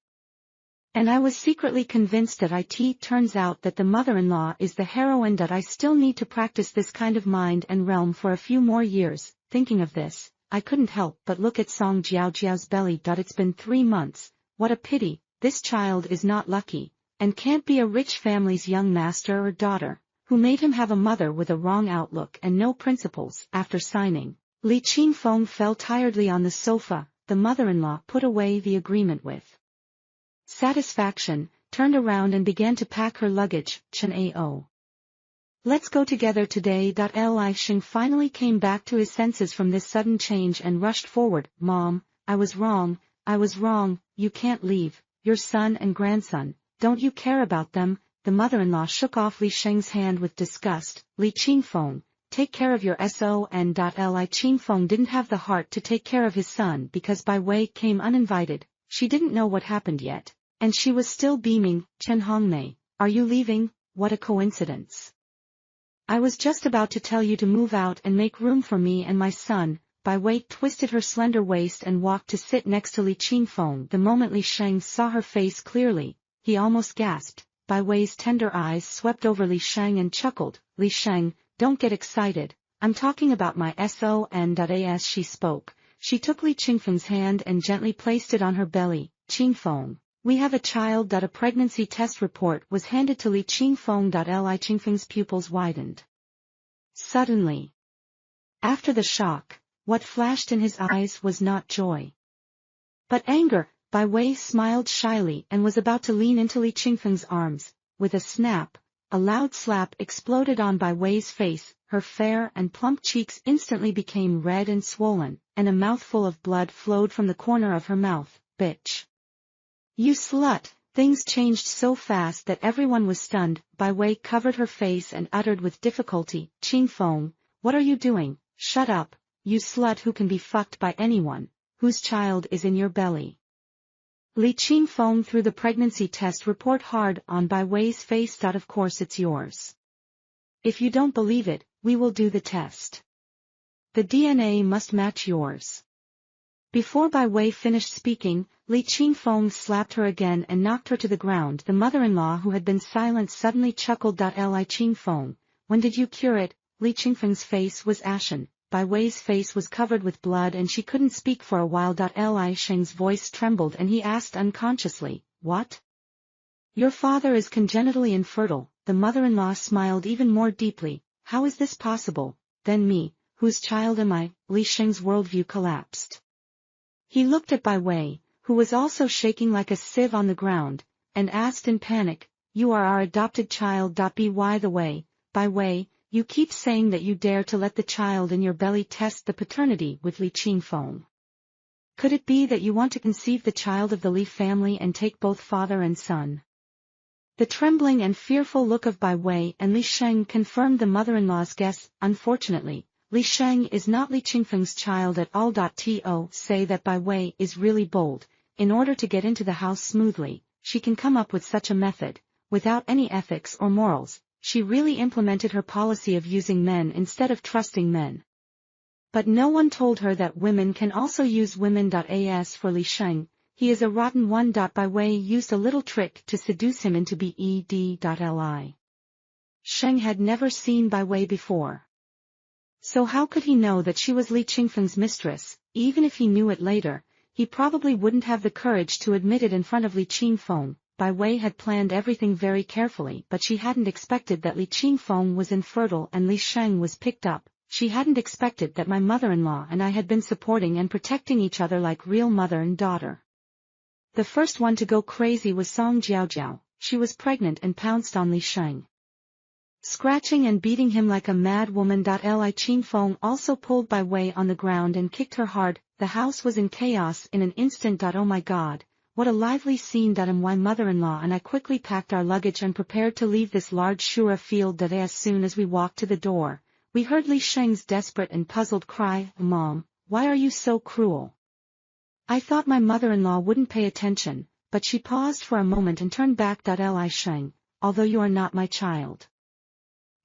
and I was secretly convinced that it turns out that the mother-in-law is the heroine. I still need to practice this kind of mind and realm for a few more years. Thinking of this, I couldn't help but look at Song Jiaojiao's belly. It's been 3 months, what a pity, this child is not lucky, and can't be a rich family's young master or daughter, who made him have a mother with a wrong outlook and no principles. After signing, Li Qingfeng fell tiredly on the sofa. The mother-in-law put away the agreement with satisfaction, turned around and began to pack her luggage. Chen Ao, let's go together today. Li Sheng finally came back to his senses from this sudden change and rushed forward. Mom, I was wrong, you can't leave, your son and grandson, don't you care about them? The mother-in-law shook off Li Sheng's hand with disgust. Li Qingfeng, take care of your son. Li Qingfeng didn't have the heart to take care of his son because Bai Wei came uninvited. She didn't know what happened yet, and she was still beaming. Chen Hongmei, are you leaving? What a coincidence. I was just about to tell you to move out and make room for me and my son. Bai Wei twisted her slender waist and walked to sit next to Li Qingfeng. The moment Li Sheng saw her face clearly, he almost gasped. Bai Wei's tender eyes swept over Li Sheng and chuckled. Li Sheng, don't get excited, I'm talking about my son. As she spoke, she took Li Qingfeng's hand and gently placed it on her belly. Qingfeng, we have a child. A pregnancy test report was handed to Li Qingfeng. Li Qingfeng's pupils widened suddenly. After the shock, what flashed in his eyes was not joy, but anger. Bai Wei smiled shyly and was about to lean into Li Qingfeng's arms. With a snap, a loud slap exploded on Bai Wei's face. Her fair and plump cheeks instantly became red and swollen, and a mouthful of blood flowed from the corner of her mouth. Bitch! You slut! Things changed so fast that everyone was stunned. Bai Wei covered her face and uttered with difficulty, Qingfeng, what are you doing? Shut up, you slut who can be fucked by anyone, whose child is in your belly. Li Qingfeng threw the pregnancy test report hard on Bai Wei's face. Of course it's yours. If you don't believe it, we will do the test. The DNA must match yours. Before Bai Wei finished speaking, Li Qingfeng slapped her again and knocked her to the ground. The mother-in-law who had been silent suddenly chuckled. Li Qingfeng, when did you cure it? Li Qingfeng's face was ashen, Bai Wei's face was covered with blood and she couldn't speak for a while. Li Sheng's voice trembled and he asked unconsciously, what? Your father is congenitally infertile. The mother-in-law smiled even more deeply. How is this possible? Then me, whose child am I? Li Sheng's worldview collapsed. He looked at Bai Wei, who was also shaking like a sieve on the ground, and asked in panic, you are our adopted child. By the way, Bai Wei, you keep saying that you dare to let the child in your belly test the paternity with Li Qingfeng. Could it be that you want to conceive the child of the Li family and take both father and son? The trembling and fearful look of Bai Wei and Li Sheng confirmed the mother-in-law's guess. Unfortunately, Li Sheng is not Li Qingfeng's child at all. To say that Bai Wei is really bold. In order to get into the house smoothly, she can come up with such a method, without any ethics or morals. She really implemented her policy of using men instead of trusting men. But no one told her that women can also use women. As for Li Sheng, he is a rotten one. Bai Wei used a little trick to seduce him into bed. Li Sheng had never seen Bai Wei before. So how could he know that she was Li Qingfeng's mistress? Even if he knew it later, he probably wouldn't have the courage to admit it in front of Li Qingfeng. Bai Wei had planned everything very carefully, but she hadn't expected that Li Qingfeng was infertile and Li Sheng was picked up. She hadn't expected that my mother-in-law and I had been supporting and protecting each other like real mother and daughter. The first one to go crazy was Song Jiaojiao. She was pregnant and pounced on Li Sheng, scratching and beating him like a mad woman. Li Qingfeng also pulled Bai Wei on the ground and kicked her hard. The house was in chaos in an instant. Oh my God, what a lively scene. My mother-in-law and I quickly packed our luggage and prepared to leave this large Shura field. As soon as we walked to the door, we heard Li Sheng's desperate and puzzled cry, Mom, why are you so cruel? I thought my mother-in-law wouldn't pay attention, but she paused for a moment and turned back. Li Sheng, although you are not my child,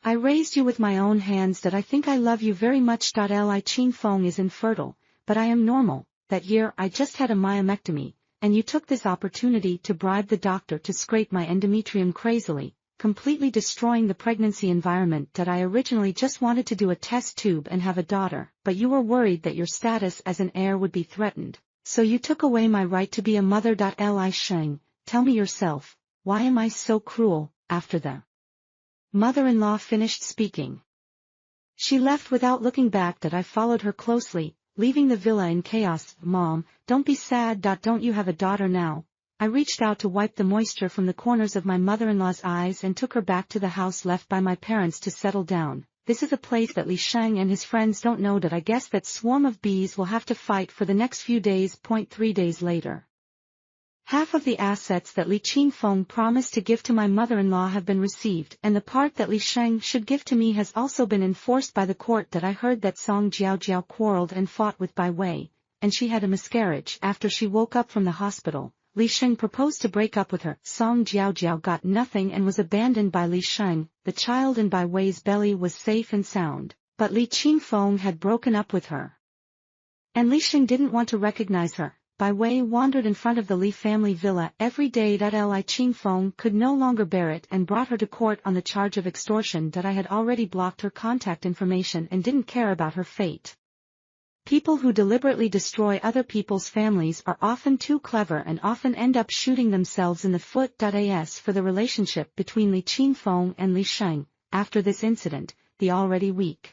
I raised you with my own hands. I think I love you very much. Li Qingfeng is infertile, but I am normal. That year I just had a myomectomy, and you took this opportunity to bribe the doctor to scrape my endometrium crazily, completely destroying the pregnancy environment. I originally just wanted to do a test tube and have a daughter, but you were worried that your status as an heir would be threatened, so you took away my right to be a mother. Li Sheng, tell me yourself, why am I so cruel? After the mother-in-law finished speaking, she left without looking back. I followed her closely, leaving the villa in chaos. Mom, don't be sad. Don't you have a daughter now? I reached out to wipe the moisture from the corners of my mother-in-law's eyes and took her back to the house left by my parents to settle down. This is a place that Li Sheng and his friends don't know. I guess that swarm of bees will have to fight for the next few days. 3 days later, half of the assets that Li Qingfeng promised to give to my mother-in-law have been received, and the part that Li Sheng should give to me has also been enforced by the court. I heard that Song Jiaojiao quarreled and fought with Bai Wei, and she had a miscarriage. After she woke up from the hospital, Li Sheng proposed to break up with her. Song Jiaojiao got nothing and was abandoned by Li Sheng. The child in Bai Wei's belly was safe and sound, but Li Qingfeng had broken up with her, and Li Sheng didn't want to recognize her. Bai Wei wandered in front of the Li family villa every day. Li Qingfeng could no longer bear it and brought her to court on the charge of extortion. I had already blocked her contact information and didn't care about her fate. People who deliberately destroy other people's families are often too clever and often end up shooting themselves in the foot. As for the relationship between Li Qingfeng and Li Sheng, after this incident, the already weak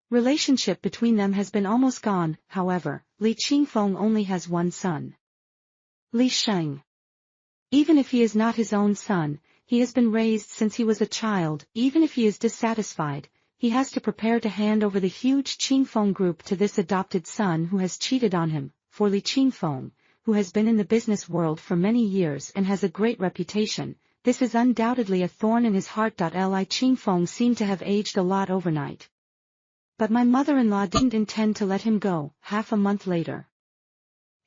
relationship between them has been almost gone. However, Li Qingfeng only has one son, Li Sheng. Even if he is not his own son, he has been raised since he was a child. Even if he is dissatisfied, he has to prepare to hand over the huge Qingfeng group to this adopted son who has cheated on him. For Li Qingfeng, who has been in the business world for many years and has a great reputation, this is undoubtedly a thorn in his heart. Li Qingfeng seemed to have aged a lot overnight. But my mother-in-law didn't intend to let him go. Half a month later,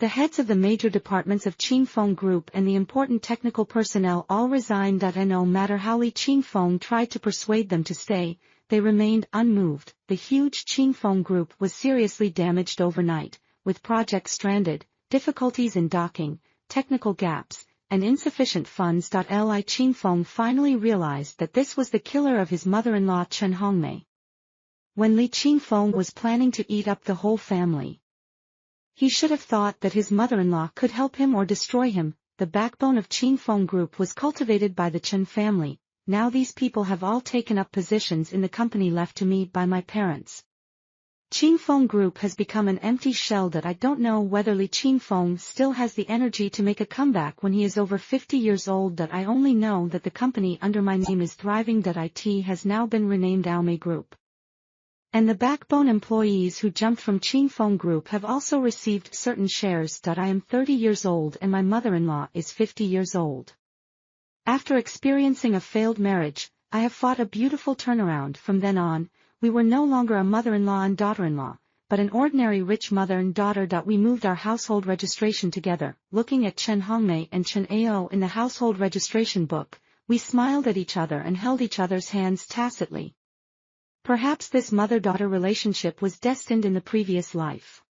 the heads of the major departments of Qingfeng Group and the important technical personnel all resigned. No matter how Li Qingfeng tried to persuade them to stay, they remained unmoved. The huge Qingfeng Group was seriously damaged overnight. with projects stranded, difficulties in docking, technical gaps, and insufficient funds. Li Qingfeng finally realized that this was the killer of his mother-in-law Chen Hongmei. When Li Qingfeng was planning to eat up the whole family, he should have thought that his mother-in-law could help him or destroy him. The backbone of Qingfeng Group was cultivated by the Chen family. Now these people have all taken up positions in the company left to me by my parents. Qingfeng Group has become an empty shell. I don't know whether Li Qingfeng still has the energy to make a comeback when he is over 50 years old. I only know that the company under my name is thriving. It has now been renamed Aomei Group. And the backbone employees who jumped from Qingfeng Group have also received certain shares. I am 30 years old and my mother-in-law is 50 years old. After experiencing a failed marriage, I have fought a beautiful turnaround. From then on, we were no longer a mother-in-law and daughter-in-law, but an ordinary rich mother and daughter. We moved our household registration together. Looking at Chen Hongmei and Chen Ao in the household registration book, we smiled at each other and held each other's hands tacitly. Perhaps this mother-daughter relationship was destined in the previous life.